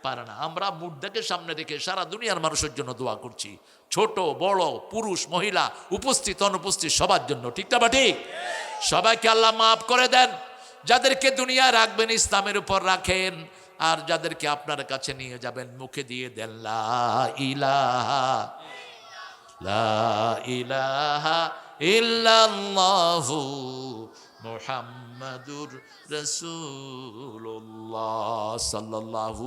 পারে না। আমরা মুর্দাকে সামনে রেখে সারা দুনিয়ার মানুষের জন্য দোয়া করছি, ছোট বড়, পুরুষ মহিলা, উপস্থিত অনুপস্থিত সবার জন্য, ঠিক না? ঠিক। সবাইকে আল্লাহ মাফ করে দেন। যাদেরকে দুনিয়ায় রাখবেন ইসলামের উপর রাখেন, আর যাদেরকে আপনার কাছে নিয়ে যাবেন মুখে দিয়ে দেন লা ইলাহা লা ইলাহা ইল্লাল্লাহু মুহাম্মাদুর রাসূলুল্লাহ সাল্লাল্লাহু